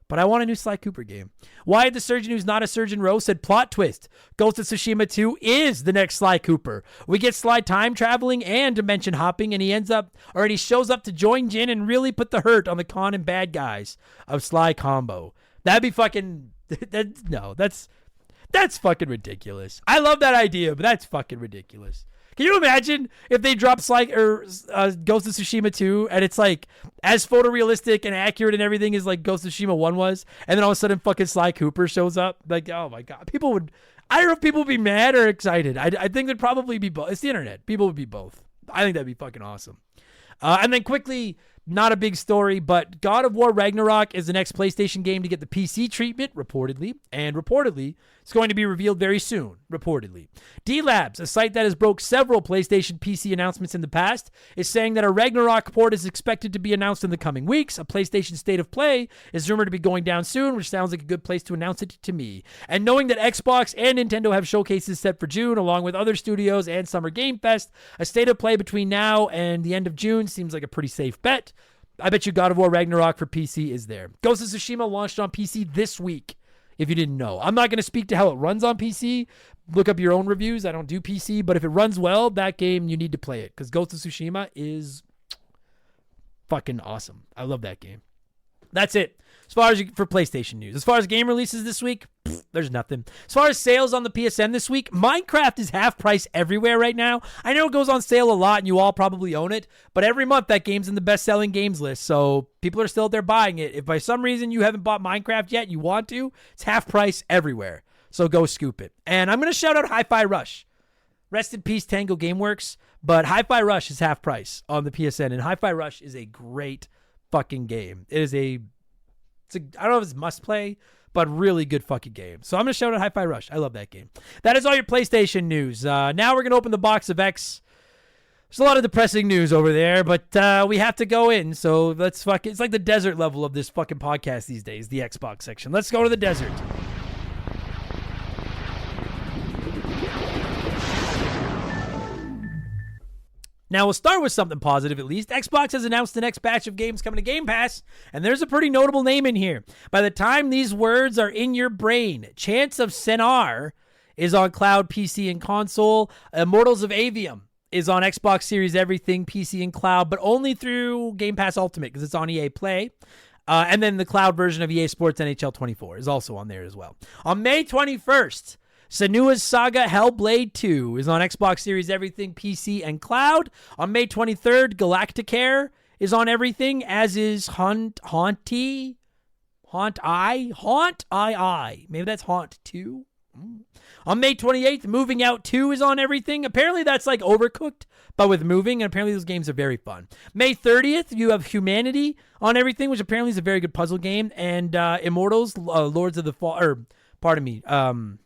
But I want a new Sly Cooper game. Wyatt the Surgeon, who's not a surgeon, Rose said, plot twist. Ghost of Tsushima 2 is the next Sly Cooper. We get Sly time traveling and dimension hopping, and he shows up to join Jin and really put the hurt on the con and bad guys of Sly combo. That'd be fucking, that's fucking ridiculous. I love that idea, but that's fucking ridiculous. Can you imagine if they drop Sly or Ghost of Tsushima 2 and it's like as photorealistic and accurate and everything as like Ghost of Tsushima 1 was, and then all of a sudden fucking Sly Cooper shows up? Like, oh my God. I don't know if people would be mad or excited. I think they'd probably be both. It's the internet. People would be both. I think that'd be fucking awesome. And then quickly, not a big story, but God of War Ragnarok is the next PlayStation game to get the PC treatment, reportedly. And reportedly, it's going to be revealed very soon, reportedly. D-Labs, a site that has broke several PlayStation PC announcements in the past, is saying that a Ragnarok port is expected to be announced in the coming weeks. A PlayStation State of Play is rumored to be going down soon, which sounds like a good place to announce it to me. And knowing that Xbox and Nintendo have showcases set for June, along with other studios and Summer Game Fest, a State of Play between now and the end of June seems like a pretty safe bet. I bet you God of War Ragnarok for PC is there. Ghost of Tsushima launched on PC this week, if you didn't know. I'm not going to speak to how it runs on PC. Look up your own reviews. I don't do PC, but if it runs well, that game, you need to play it, because Ghost of Tsushima is fucking awesome. I love that game. That's it. As far as for PlayStation news. As far as game releases this week, there's nothing. As far as sales on the PSN this week, Minecraft is half price everywhere right now. I know it goes on sale a lot and you all probably own it, but every month that game's in the best-selling games list, so people are still out there buying it. If by some reason you haven't bought Minecraft yet, you want to, it's half price everywhere, so go scoop it. And I'm going to shout out Hi-Fi Rush. Rest in peace, Tango Gameworks, but Hi-Fi Rush is half price on the PSN, and Hi-Fi Rush is a great fucking game. I don't know if it's must play, but really good fucking game. So I'm going to shout out Hi-Fi Rush. I love that game. That is all your PlayStation news. Now we're going to open the box of X. There's a lot of depressing news over there, but we have to go in. So let's it's like the desert level of this fucking podcast these days, the Xbox section. Let's go to the desert. Now, we'll start with something positive, at least. Xbox has announced the next batch of games coming to Game Pass, and there's a pretty notable name in here. By the time these words are in your brain, Chants of Sennaar is on cloud, PC, and console. Immortals of Avium is on Xbox Series Everything, PC, and cloud, but only through Game Pass Ultimate because it's on EA Play. And then the cloud version of EA Sports NHL 24 is also on there as well. On May 21st, Senua's Saga Hellblade 2 is on Xbox Series Everything, PC, and cloud. On May 23rd, Galacticare is on everything, as is Haunt II. Maybe that's Haunt 2. On May 28th, Moving Out 2 is on everything. Apparently that's like Overcooked, but with moving, and apparently those games are very fun. May 30th, you have Humanity on everything, which apparently is a very good puzzle game, and Immortals, Lords of the Fall, or pardon me, now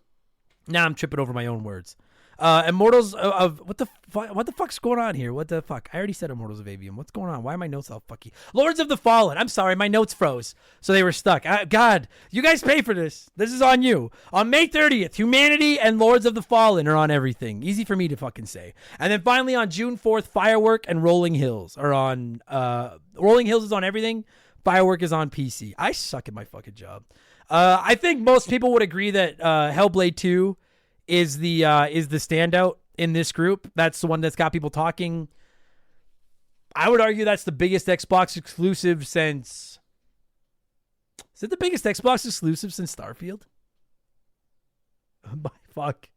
I'm tripping over my own words. Immortals of what the fuck's going on here? What the fuck? I already said Immortals of Avium. What's going on? Why are my notes all fucky? Lords of the Fallen. I'm sorry, my notes froze, so they were stuck. God, you guys pay for this. This is on you. On May 30th, Humanity and Lords of the Fallen are on everything. Easy for me to fucking say. And then finally on June 4th, Firework and Rolling Hills are on. Rolling Hills is on everything. Firework is on PC. I suck at my fucking job. I think most people would agree that Hellblade 2 is the standout in this group. That's the one that's got people talking. I would argue that's the biggest Xbox exclusive since... Is it the biggest Xbox exclusive since Starfield? My fuck.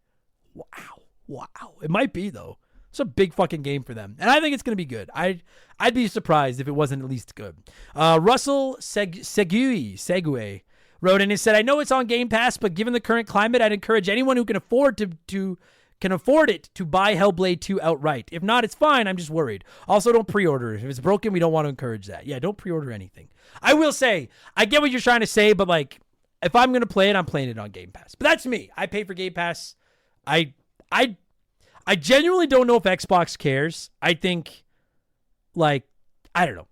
Wow. It might be, though. It's a big fucking game for them. And I think it's going to be good. I'd be surprised if it wasn't at least good. Russell Segue wrote in and said, I know it's on Game Pass, but given the current climate, I'd encourage anyone who can afford it to buy Hellblade 2 outright. If not, it's fine. I'm just worried. Also, don't pre-order it. If it's broken, we don't want to encourage that. Yeah, don't pre-order anything. I will say, I get what you're trying to say, but like, if I'm going to play it, I'm playing it on Game Pass. But that's me. I pay for Game Pass. I genuinely don't know if Xbox cares. I think, like, I don't know.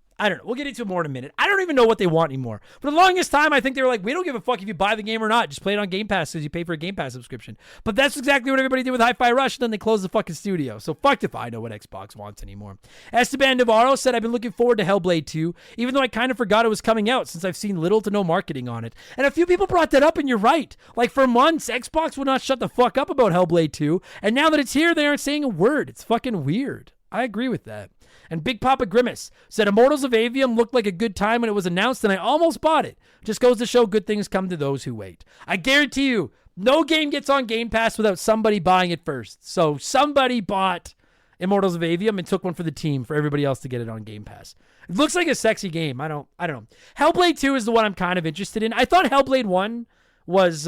We'll get into it more in a minute. I don't even know what they want anymore. For the longest time, I think they were like, we don't give a fuck if you buy the game or not. Just play it on Game Pass because you pay for a Game Pass subscription. But that's exactly what everybody did with Hi-Fi Rush, and then they closed the fucking studio. So fucked if I know what Xbox wants anymore. Esteban Navarro said, I've been looking forward to Hellblade 2, even though I kind of forgot it was coming out since I've seen little to no marketing on it. And a few people brought that up, and you're right. Like, for months, Xbox would not shut the fuck up about Hellblade 2, and now that it's here, they aren't saying a word. It's fucking weird. I agree with that. And Big Papa Grimace said, Immortals of Avium looked like a good time when it was announced, and I almost bought it. Just goes to show good things come to those who wait. I guarantee you, no game gets on Game Pass without somebody buying it first. So somebody bought Immortals of Avium and took one for the team for everybody else to get it on Game Pass. It looks like a sexy game. I don't know. Hellblade 2 is the one I'm kind of interested in. I thought Hellblade 1 was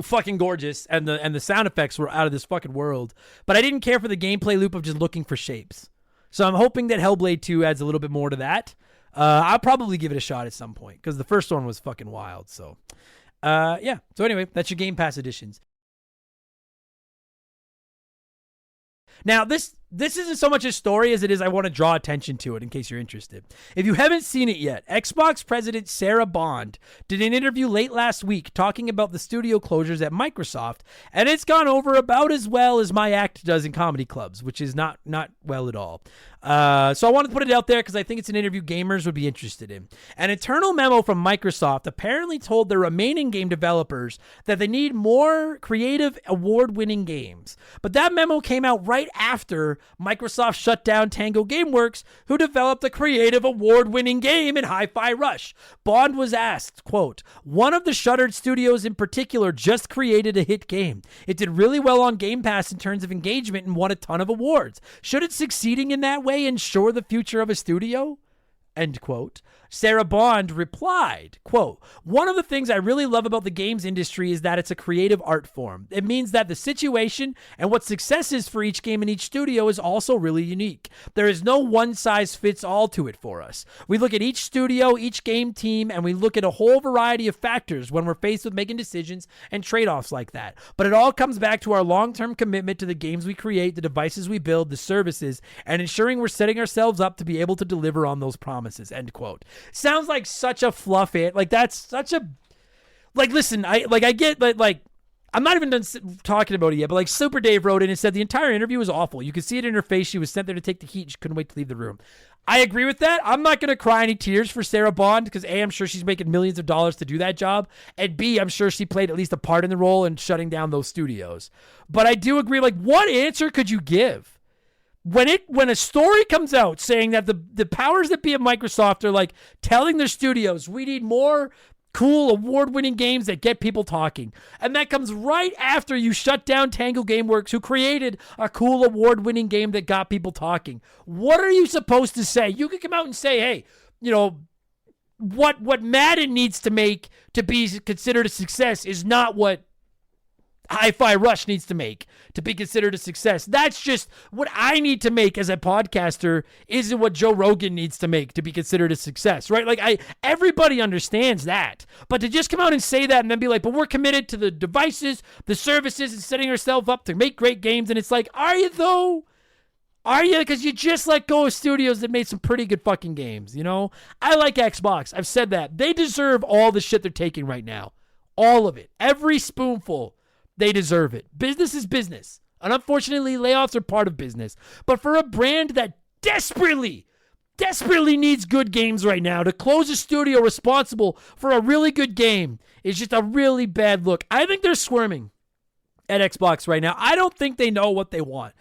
fucking gorgeous, and the sound effects were out of this fucking world. But I didn't care for the gameplay loop of just looking for shapes. So I'm hoping that Hellblade 2 adds a little bit more to that. I'll probably give it a shot at some point because the first one was fucking wild. So, yeah. So anyway, that's your Game Pass editions. Now, this isn't so much a story as it is I want to draw attention to it in case you're interested. If you haven't seen it yet, Xbox President Sarah Bond did an interview late last week talking about the studio closures at Microsoft, and it's gone over about as well as my act does in comedy clubs, which is not well at all. So I wanted to put it out there because I think it's an interview gamers would be interested in. An internal memo from Microsoft apparently told their remaining game developers that they need more creative award-winning games. But that memo came out right after Microsoft shut down Tango Gameworks, who developed a creative award-winning game in Hi-Fi Rush. Bond was asked, quote, one of the shuttered studios in particular just created a hit game. It did really well on Game Pass in terms of engagement and won a ton of awards. Should it succeeding in that way ensure the future of a studio? End quote. Sarah Bond replied, quote, one of the things I really love about the games industry is that it's a creative art form. It means that the situation and what success is for each game in each studio is also really unique. There is no one size fits all to it for us. We look at each studio, each game team, and we look at a whole variety of factors when we're faced with making decisions and trade-offs like that. But it all comes back to our long-term commitment to the games we create, the devices we build, the services, and ensuring we're setting ourselves up to be able to deliver on those promises, end quote. Sounds like such a fluff it. Like, that's such a... Like, listen, I get, but, like, I'm not even done talking about it yet, but, like, Super Dave wrote in and said the entire interview was awful. You could see it in her face. She was sent there to take the heat. She couldn't wait to leave the room. I agree with that. I'm not going to cry any tears for Sarah Bond because, A, I'm sure she's making millions of dollars to do that job, and B, I'm sure she played at least a part in the role in shutting down those studios. But I do agree, like, what answer could you give? When a story comes out saying that the powers that be at Microsoft are like telling their studios, we need more cool award-winning games that get people talking. And that comes right after you shut down Tango Gameworks, who created a cool award-winning game that got people talking. What are you supposed to say? You could come out and say, hey, you know, what Madden needs to make to be considered a success is not what Hi-Fi Rush needs to make to be considered a success. That's just what I need to make as a podcaster isn't what Joe Rogan needs to make to be considered a success, right? Like everybody understands that. But to just come out and say that and then be like, but we're committed to the devices, the services, and setting ourselves up to make great games. And it's like, are you though? Are you? Because you just let go of studios that made some pretty good fucking games, you know? I like Xbox. I've said that. They deserve all the shit they're taking right now. All of it. Every spoonful. They deserve it. Business is business. And unfortunately, layoffs are part of business. But for a brand that desperately needs good games right now, to close a studio responsible for a really good game is just a really bad look. I think they're squirming at Xbox right now. I don't think they know what they want.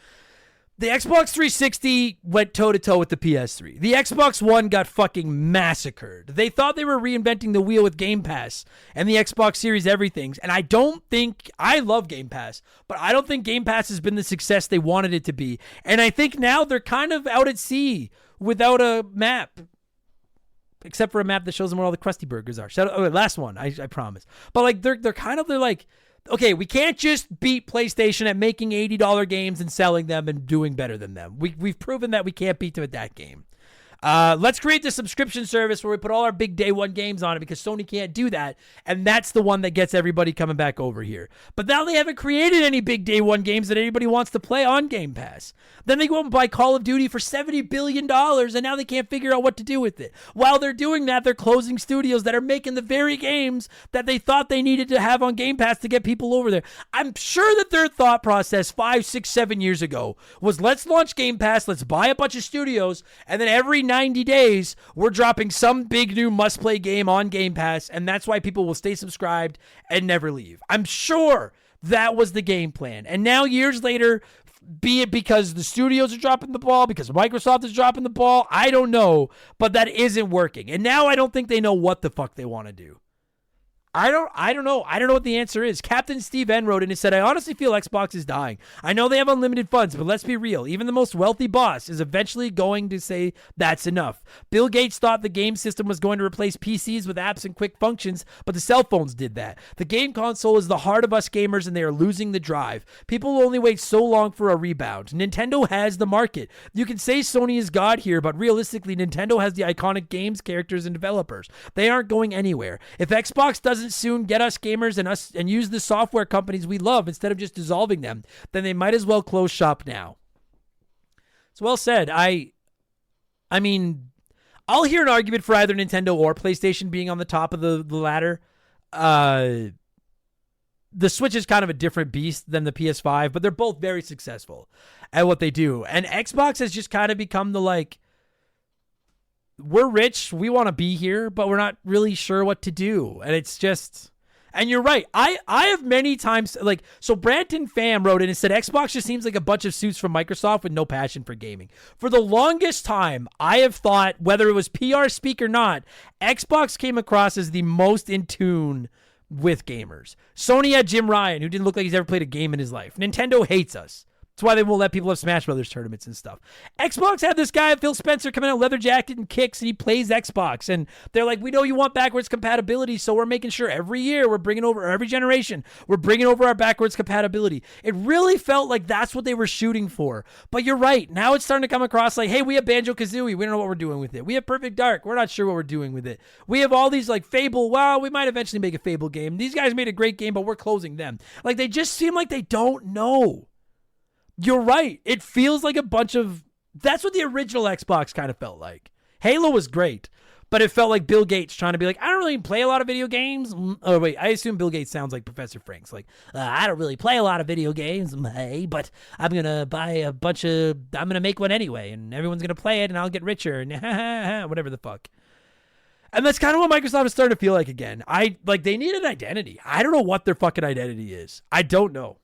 The Xbox 360 went toe-to-toe with the PS3. The Xbox One got fucking massacred. They thought they were reinventing the wheel with Game Pass and the Xbox Series everythings. And I love Game Pass, but I don't think Game Pass has been the success they wanted it to be. And I think now they're kind of out at sea without a map. Except for a map that shows them where all the Krusty Burgers are. Last one, I promise. But like they're like, okay, we can't just beat PlayStation at making $80 games and selling them and doing better than them. We've proven that we can't beat them at that game. Let's create the subscription service where we put all our big day one games on it because Sony can't do that. And that's the one that gets everybody coming back over here. But now they haven't created any big day one games that anybody wants to play on Game Pass. Then they go out and buy Call of Duty for $70 billion and now they can't figure out what to do with it. While they're doing that, they're closing studios that are making the very games that they thought they needed to have on Game Pass to get people over there. I'm sure that their thought process 5, 6, 7 years ago was let's launch Game Pass, let's buy a bunch of studios, and then every 90 days, we're dropping some big new must-play game on Game Pass, and that's why people will stay subscribed and never leave. I'm sure that was the game plan. And now, years later, be it because the studios are dropping the ball, because Microsoft is dropping the ball, I don't know, but that isn't working. And now I don't think they know what the fuck they want to do. I don't know. I don't know what the answer is. Captain Steve N wrote in and said, I honestly feel Xbox is dying. I know they have unlimited funds, but let's be real. Even the most wealthy boss is eventually going to say that's enough. Bill Gates thought the game system was going to replace PCs with apps and quick functions, but the cell phones did that. The game console is the heart of us gamers, and they are losing the drive. People will only wait so long for a rebound. Nintendo has the market. You can say Sony is God here, but realistically, Nintendo has the iconic games, characters, and developers. They aren't going anywhere. If Xbox doesn't soon get us gamers and use the software companies we love instead of just dissolving them, then they might as well close shop now. It's well said. I mean, I'll hear an argument for either Nintendo or PlayStation being on the top of the ladder. The Switch is kind of a different beast than the PS5, but they're both very successful at what they do. And Xbox has just kind of become the like, we're rich, we want to be here, but we're not really sure what to do. And it's just, and you're right. I have many times, like, so Branton Pham wrote in and said, Xbox just seems like a bunch of suits from Microsoft with no passion for gaming. For the longest time, I have thought, whether it was PR speak or not, Xbox came across as the most in tune with gamers. Sony had Jim Ryan, who didn't look like he's ever played a game in his life. Nintendo hates us. That's why they won't let people have Smash Brothers tournaments and stuff. Xbox had this guy, Phil Spencer, coming out leather jacket and kicks, and he plays Xbox. And they're like, we know you want backwards compatibility, so we're making sure every year we're bringing over, every generation, we're bringing over our backwards compatibility. It really felt like that's what they were shooting for. But you're right. Now it's starting to come across like, hey, we have Banjo-Kazooie. We don't know what we're doing with it. We have Perfect Dark. We're not sure what we're doing with it. We have all these like Fable. Well, we might eventually make a Fable game. These guys made a great game, but we're closing them. Like, they just seem like they don't know. You're right. It feels like a bunch of... That's what the original Xbox kind of felt like. Halo was great, but it felt like Bill Gates trying to be like, I don't really play a lot of video games. Oh, wait. I assume Bill Gates sounds like Professor Franks. Like, I don't really play a lot of video games, hey, but I'm going to buy a bunch of... I'm going to make one anyway, and everyone's going to play it, and I'll get richer, and whatever the fuck. And that's kind of what Microsoft is starting to feel like again. They need an identity. I don't know what their fucking identity is. I don't know.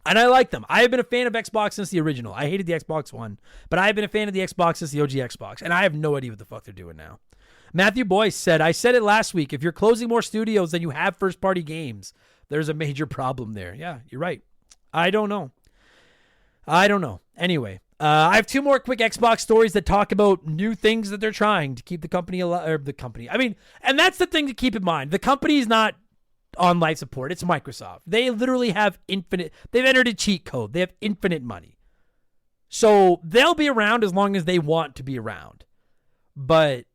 And I like them. I have been a fan of Xbox since the original. I hated the Xbox One, but I have been a fan of the Xbox since the OG Xbox, and I have no idea what the fuck they're doing now. Matthew Boyce said, I said it last week, if you're closing more studios than you have first-party games, there's a major problem there. Yeah, you're right. I don't know. Anyway, I have two more quick Xbox stories that talk about new things that they're trying to keep the company alive, or the company. I mean, and that's the thing to keep in mind. The company's not on life support. It's Microsoft. They literally have infinite. They've entered a cheat code. They have infinite money. So they'll be around as long as they want to be around. But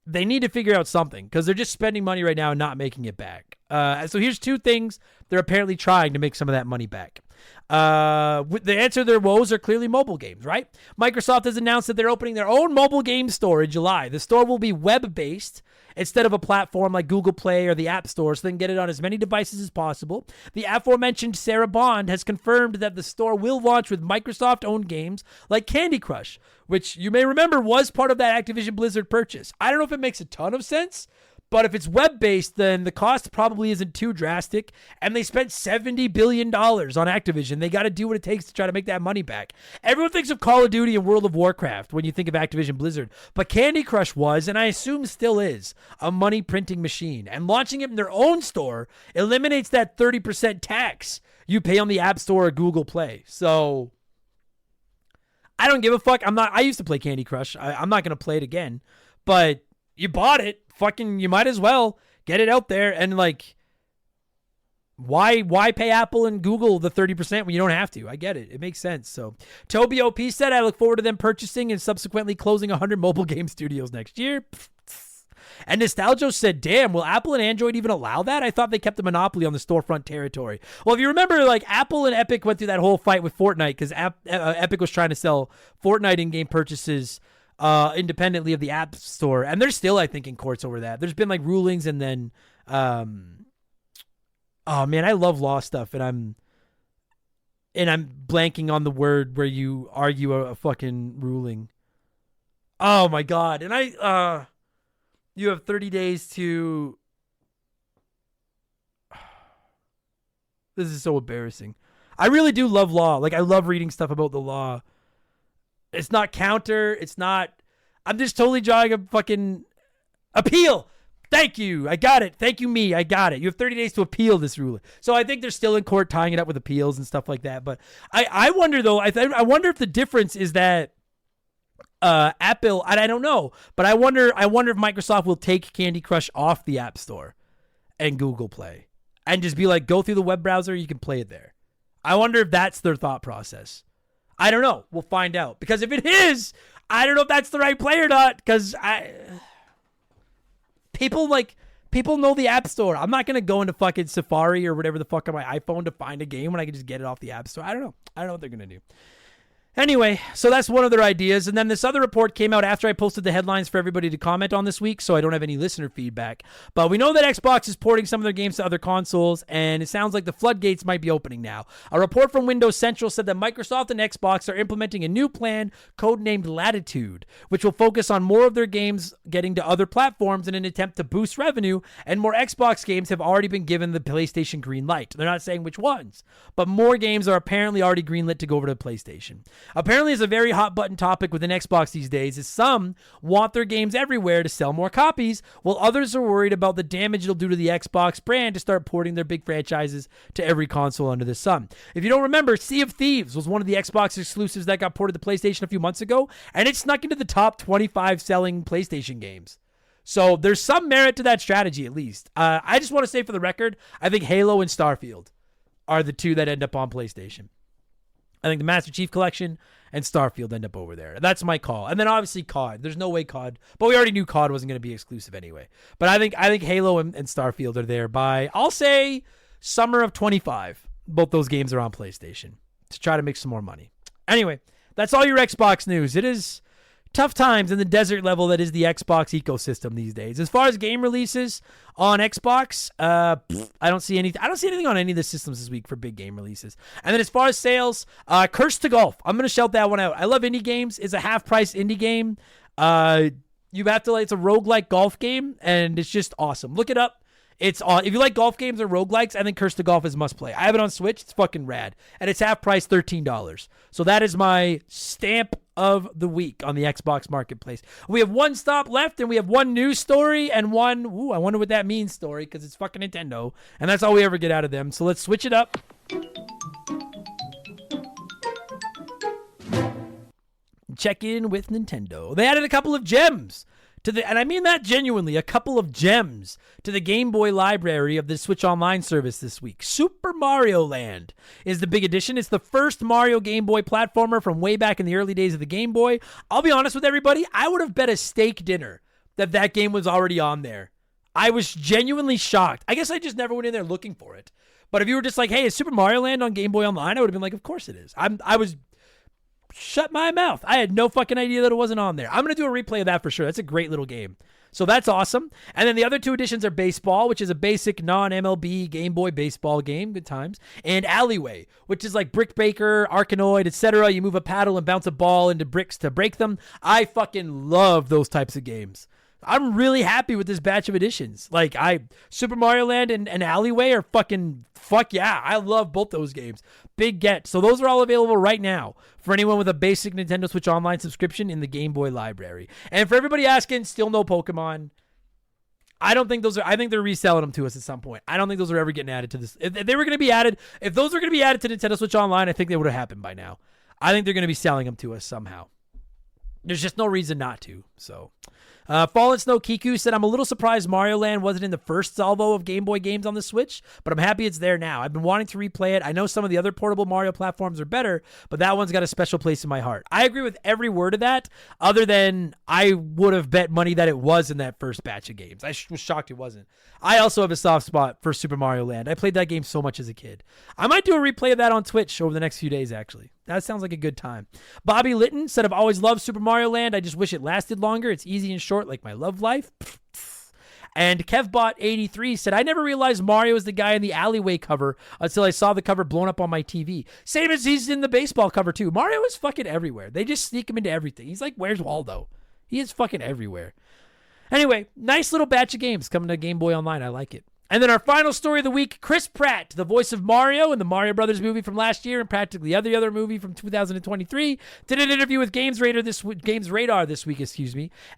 they need to figure out something because they're just spending money right now and not making it back. So here's two things they're apparently trying to make some of that money back. The answer to their woes are clearly mobile games, right? Microsoft has announced that they're opening their own mobile game store in July. The store will be web-based instead of a platform like Google Play or the App Store, so they can get it on as many devices as possible. The aforementioned Sarah Bond has confirmed that the store will launch with Microsoft-owned games like Candy Crush, which you may remember was part of that Activision Blizzard purchase. I don't know if it makes a ton of sense, but if it's web-based, then the cost probably isn't too drastic, and they spent $70 billion on Activision. They got to do what it takes to try to make that money back. Everyone thinks of Call of Duty and World of Warcraft when you think of Activision Blizzard, but Candy Crush was, and I assume still is, a money-printing machine, and launching it in their own store eliminates that 30% tax you pay on the App Store or Google Play. So I don't give a fuck. I used to play Candy Crush. I'm not going to play it again, but you bought it. Fucking, you might as well get it out there. And like, why pay Apple and Google the 30% when you don't have to? I get it. It makes sense. So Toby OP said, I look forward to them purchasing and subsequently closing 100 mobile game studios next year. And Nostalgia said, damn, will Apple and Android even allow that? I thought they kept the monopoly on the storefront territory. Well, if you remember, like, Apple and Epic went through that whole fight with Fortnite because Epic was trying to sell Fortnite in-game purchases independently of the App Store, and they're still, I think, in courts over that. There's been like rulings, and then oh man, I love law stuff, and I'm blanking on the word where you argue a fucking ruling. Oh my god. And you have 30 days to this is so embarrassing. I really do love law. Like, I love reading stuff about the law. It's not counter. It's not. I'm just totally drawing a fucking appeal. Thank you. I got it. Thank you, me. I got it. You have 30 days to appeal this ruling. So I think they're still in court tying it up with appeals and stuff like that. But I wonder, though, I wonder if the difference is that Apple, and I don't know, but I wonder if Microsoft will take Candy Crush off the App Store and Google Play and just be like, go through the web browser. You can play it there. I wonder if that's their thought process. I don't know. We'll find out. Because if it is, I don't know if that's the right play or not. Because people know the App Store. I'm not going to go into fucking Safari or whatever the fuck on my iPhone to find a game when I can just get it off the App Store. I don't know. I don't know what they're going to do. Anyway, so that's one of their ideas. And then this other report came out after I posted the headlines for everybody to comment on this week, so I don't have any listener feedback. But we know that Xbox is porting some of their games to other consoles, and it sounds like the floodgates might be opening now. A report from Windows Central said that Microsoft and Xbox are implementing a new plan codenamed Latitude, which will focus on more of their games getting to other platforms in an attempt to boost revenue, and more Xbox games have already been given the PlayStation green light. They're not saying which ones, but more games are apparently already greenlit to go over to PlayStation. Apparently, it's a very hot button topic within Xbox these days, as some want their games everywhere to sell more copies, while others are worried about the damage it'll do to the Xbox brand to start porting their big franchises to every console under the sun. If you don't remember, Sea of Thieves was one of the Xbox exclusives that got ported to PlayStation a few months ago, and it snuck into the top 25 selling PlayStation games. So there's some merit to that strategy, at least. I just want to say for the record, I think Halo and Starfield are the two that end up on PlayStation. I think the Master Chief Collection and Starfield end up over there. That's my call. And then obviously COD. There's no way COD, but we already knew COD wasn't going to be exclusive anyway. But I think Halo and Starfield are there by, I'll say, summer of 25. Both those games are on PlayStation to try to make some more money. Anyway, that's all your Xbox news. It is tough times in the desert level that is the Xbox ecosystem these days. As far as game releases on Xbox, I don't see anything on any of the systems this week for big game releases. And then as far as sales, Curse to Golf. I'm going to shout that one out. I love indie games. It's a half-price indie game. You have to it's a roguelike golf game, and it's just awesome. Look it up. It's on. If you like golf games or roguelikes, I think Curse to Golf is must play. I have it on Switch. It's fucking rad. And it's half price, $13. So that is my stamp of the week on the Xbox Marketplace. We have one stop left, and we have one news story and one, I wonder what that means story, because it's fucking Nintendo. And that's all we ever get out of them. So let's switch it up. Check in with Nintendo. They added a couple of gems and I mean that genuinely, a couple of gems to the Game Boy library of the Switch Online service this week. Super Mario Land is the big addition. It's the first Mario Game Boy platformer from way back in the early days of the Game Boy. I'll be honest with everybody, I would have bet a steak dinner that game was already on there. I was genuinely shocked. I guess I just never went in there looking for it. But if you were just like, hey, is Super Mario Land on Game Boy Online? I would have been like, of course it is. I was shut my mouth. I had no fucking idea that it wasn't on there. I'm going to do a replay of that for sure. That's a great little game. So that's awesome. And then the other two additions are Baseball, which is a basic non-MLB Game Boy baseball game, good times, and Alleyway, which is like Brick Breaker, Arkanoid, etc. You move a paddle and bounce a ball into bricks to break them. I fucking love those types of games. I'm really happy with this batch of additions. Like, Super Mario Land and Alleyway are fuck yeah. I love both those games. Big get. So those are all available right now for anyone with a basic Nintendo Switch Online subscription in the Game Boy library. And for everybody asking, still no Pokemon. I think they're reselling them to us at some point. I don't think those are ever getting added to this. If they were going to be added, if those were going to be added to Nintendo Switch Online, I think they would have happened by now. I think they're going to be selling them to us somehow. There's just no reason not to. So, Fallen Snow Kiku said, I'm a little surprised Mario Land wasn't in the first salvo of Game Boy games on the Switch, but I'm happy it's there now. I've been wanting to replay it. I know some of the other portable Mario platforms are better, but that one's got a special place in my heart. I agree with every word of that, other than I would have bet money that it was in that first batch of games. I was shocked it wasn't. I also have a soft spot for Super Mario Land. I played that game so much as a kid. I might do a replay of that on Twitch over the next few days, actually. That sounds like a good time. Bobby Litton said, I've always loved Super Mario Land. I just wish it lasted longer. It's easy and short like my love life. And KevBot83 said, I never realized Mario was the guy in the Alleyway cover until I saw the cover blown up on my TV. Same as he's in the baseball cover, too. Mario is fucking everywhere. They just sneak him into everything. He's like, where's Waldo? He is fucking everywhere. Anyway, nice little batch of games coming to Game Boy Online. I like it. And then our final story of the week, Chris Pratt, the voice of Mario in the Mario Brothers movie from last year and practically every other movie from 2023, did an interview with Games Radar this week,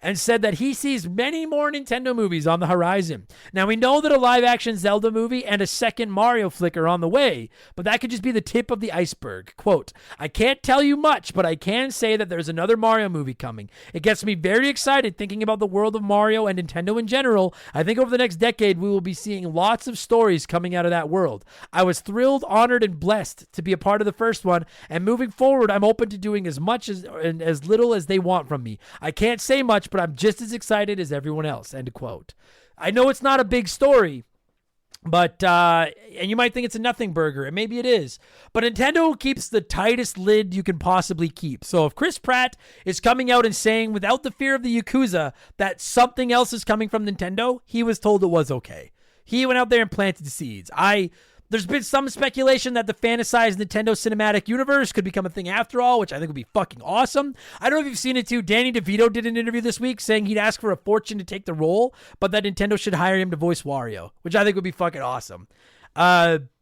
and said that he sees many more Nintendo movies on the horizon. Now, we know that a live-action Zelda movie and a second Mario flick are on the way, but that could just be the tip of the iceberg. Quote, I can't tell you much, but I can say that there's another Mario movie coming. It gets me very excited thinking about the world of Mario and Nintendo in general. I think over the next decade, we will be seeing lots of stories coming out of that world. I was thrilled, honored, and blessed to be a part of the first one, and moving forward, I'm open to doing as much and as little as they want from me. I can't say much, but I'm just as excited as everyone else. End quote. I know it's not a big story, but and you might think it's a nothing burger, and maybe it is, but Nintendo keeps the tightest lid you can possibly keep. So if Chris Pratt is coming out and saying without the fear of the Yakuza that something else is coming from Nintendo, he was told it was okay. He went out there and planted the seeds. There's been some speculation that the fantasized Nintendo Cinematic Universe could become a thing after all, which I think would be fucking awesome. I don't know if you've seen it too. Danny DeVito did an interview this week saying he'd ask for a fortune to take the role, but that Nintendo should hire him to voice Wario, which I think would be fucking awesome.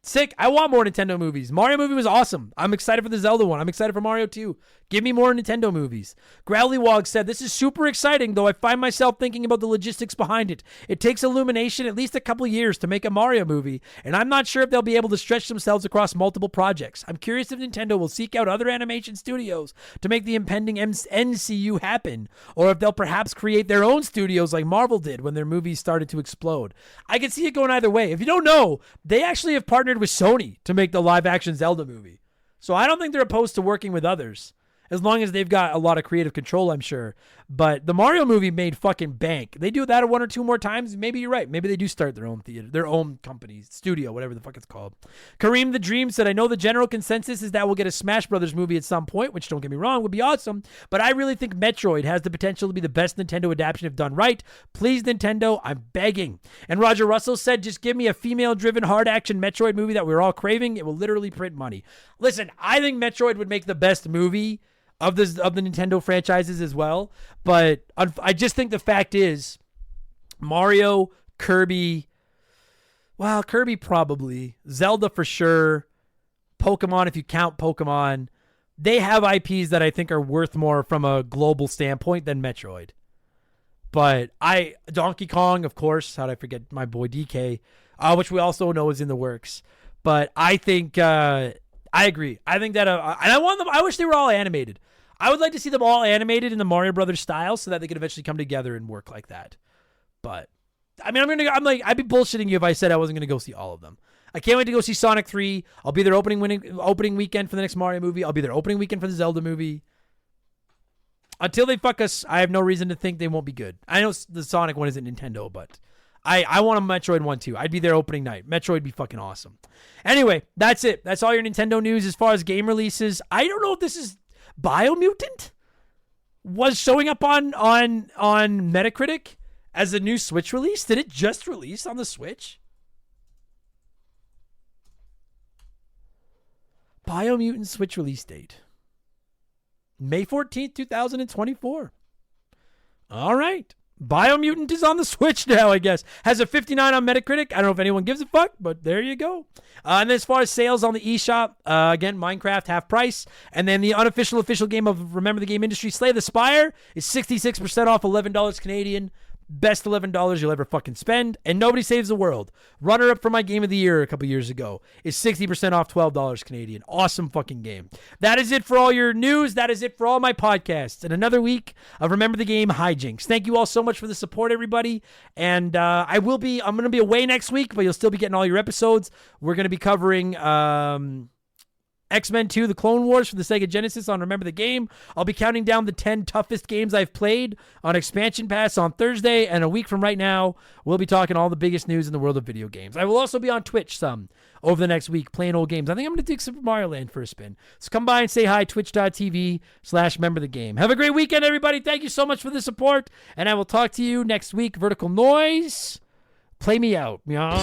Sick. I want more Nintendo movies. Mario movie was awesome. I'm excited for the Zelda one. I'm excited for Mario 2. Give me more Nintendo movies. Growlywog said, this is super exciting, though I find myself thinking about the logistics behind it. It takes Illumination at least a couple years to make a Mario movie, and I'm not sure if they'll be able to stretch themselves across multiple projects. I'm curious if Nintendo will seek out other animation studios to make the impending NCU happen, or if they'll perhaps create their own studios like Marvel did when their movies started to explode. I can see it going either way. If you don't know, they actually have partnered with Sony to make the live-action Zelda movie. So I don't think they're opposed to working with others, as long as they've got a lot of creative control, I'm sure. But the Mario movie made fucking bank. They do that one or two more times, maybe you're right. Maybe they do start their own theater, their own company, studio, whatever the fuck it's called. Kareem the Dream said, I know the general consensus is that we'll get a Smash Brothers movie at some point, which, don't get me wrong, would be awesome. But I really think Metroid has the potential to be the best Nintendo adaptation if done right. Please, Nintendo, I'm begging. And Roger Russell said, just give me a female-driven hard-action Metroid movie that we're all craving. It will literally print money. Listen, I think Metroid would make the best movie of the Nintendo franchises as well, but I just think the fact is Mario, Kirby, well, Kirby probably, Zelda for sure, Pokemon if you count Pokemon, they have IPs that I think are worth more from a global standpoint than Metroid. But Donkey Kong, of course, how did I forget my boy DK, which we also know is in the works. But I think I agree. I think that and I wish they were all animated. I would like to see them all animated in the Mario Brothers style so that they could eventually come together and work like that. But I mean, I'd be bullshitting you if I said I wasn't gonna go see all of them. I can't wait to go see Sonic 3. I'll be there opening weekend for the next Mario movie. I'll be there opening weekend for the Zelda movie. Until they fuck us, I have no reason to think they won't be good. I know the Sonic one isn't Nintendo, but I want a Metroid one too. I'd be there opening night. Metroid would be fucking awesome. Anyway, that's it. That's all your Nintendo news as far as game releases. I don't know if this is Biomutant was showing up on Metacritic as a new Switch release. Did it just release on the Switch? Biomutant Switch release date. May 14th, 2024. All right. Biomutant is on the Switch now, I guess. Has a 59 on Metacritic. I don't know if anyone gives a fuck, but there you go. And then as far as sales on the eShop, again, Minecraft half price. And then the unofficial official game of Remember the Game Industry, Slay the Spire, is 66% off, $11 Canadian. Best $11 you'll ever fucking spend. And Nobody Saves the World, runner up for my game of the year a couple years ago, is 60% off, $12 Canadian. Awesome fucking game. That is it for all your news. That is it for all my podcasts. And another week of Remember the Game hijinks. Thank you all so much for the support, everybody. And I'm going to be away next week, but you'll still be getting all your episodes. We're going to be covering X-Men 2, The Clone Wars for the Sega Genesis on Remember the Game. I'll be counting down the 10 toughest games I've played on Expansion Pass on Thursday, and a week from right now, we'll be talking all the biggest news in the world of video games. I will also be on Twitch some over the next week playing old games. I think I'm going to take Super Mario Land for a spin. So come by and say hi, twitch.tv/Remember the Game. Have a great weekend, everybody. Thank you so much for the support, and I will talk to you next week. Vertical Noise, play me out. Meow.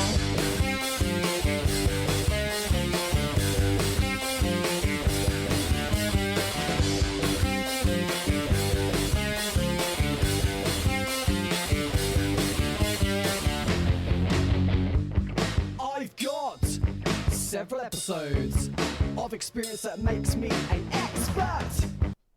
Several episodes of experience that makes me an expert.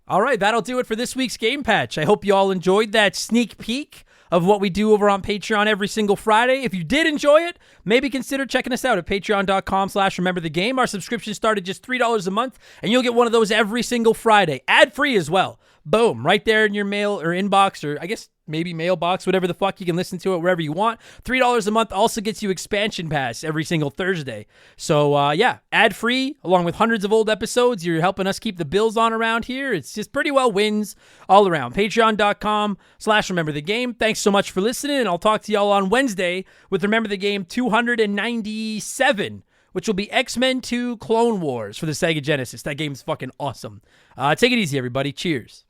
All right, that'll do it for this week's Game Patch. I hope you all enjoyed that sneak peek of what we do over on Patreon every single Friday. If you did enjoy it, maybe consider checking us out at patreon.com/Remember the Game. Our subscription started just $3 a month, and you'll get one of those every single Friday, ad-free as well. Boom, right there in your mail or inbox, or I guess maybe mailbox, whatever the fuck. You can listen to it wherever you want. $3 a month also gets you Expansion Pass every single Thursday. So yeah, ad-free along with hundreds of old episodes. You're helping us keep the bills on around here. It's just pretty well wins all around. Patreon.com/Remember the Game. Thanks so much for listening, and I'll talk to y'all on Wednesday with Remember the Game 297, which will be X-Men 2 Clone Wars for the Sega Genesis. That game's fucking awesome. Take it easy, everybody. Cheers.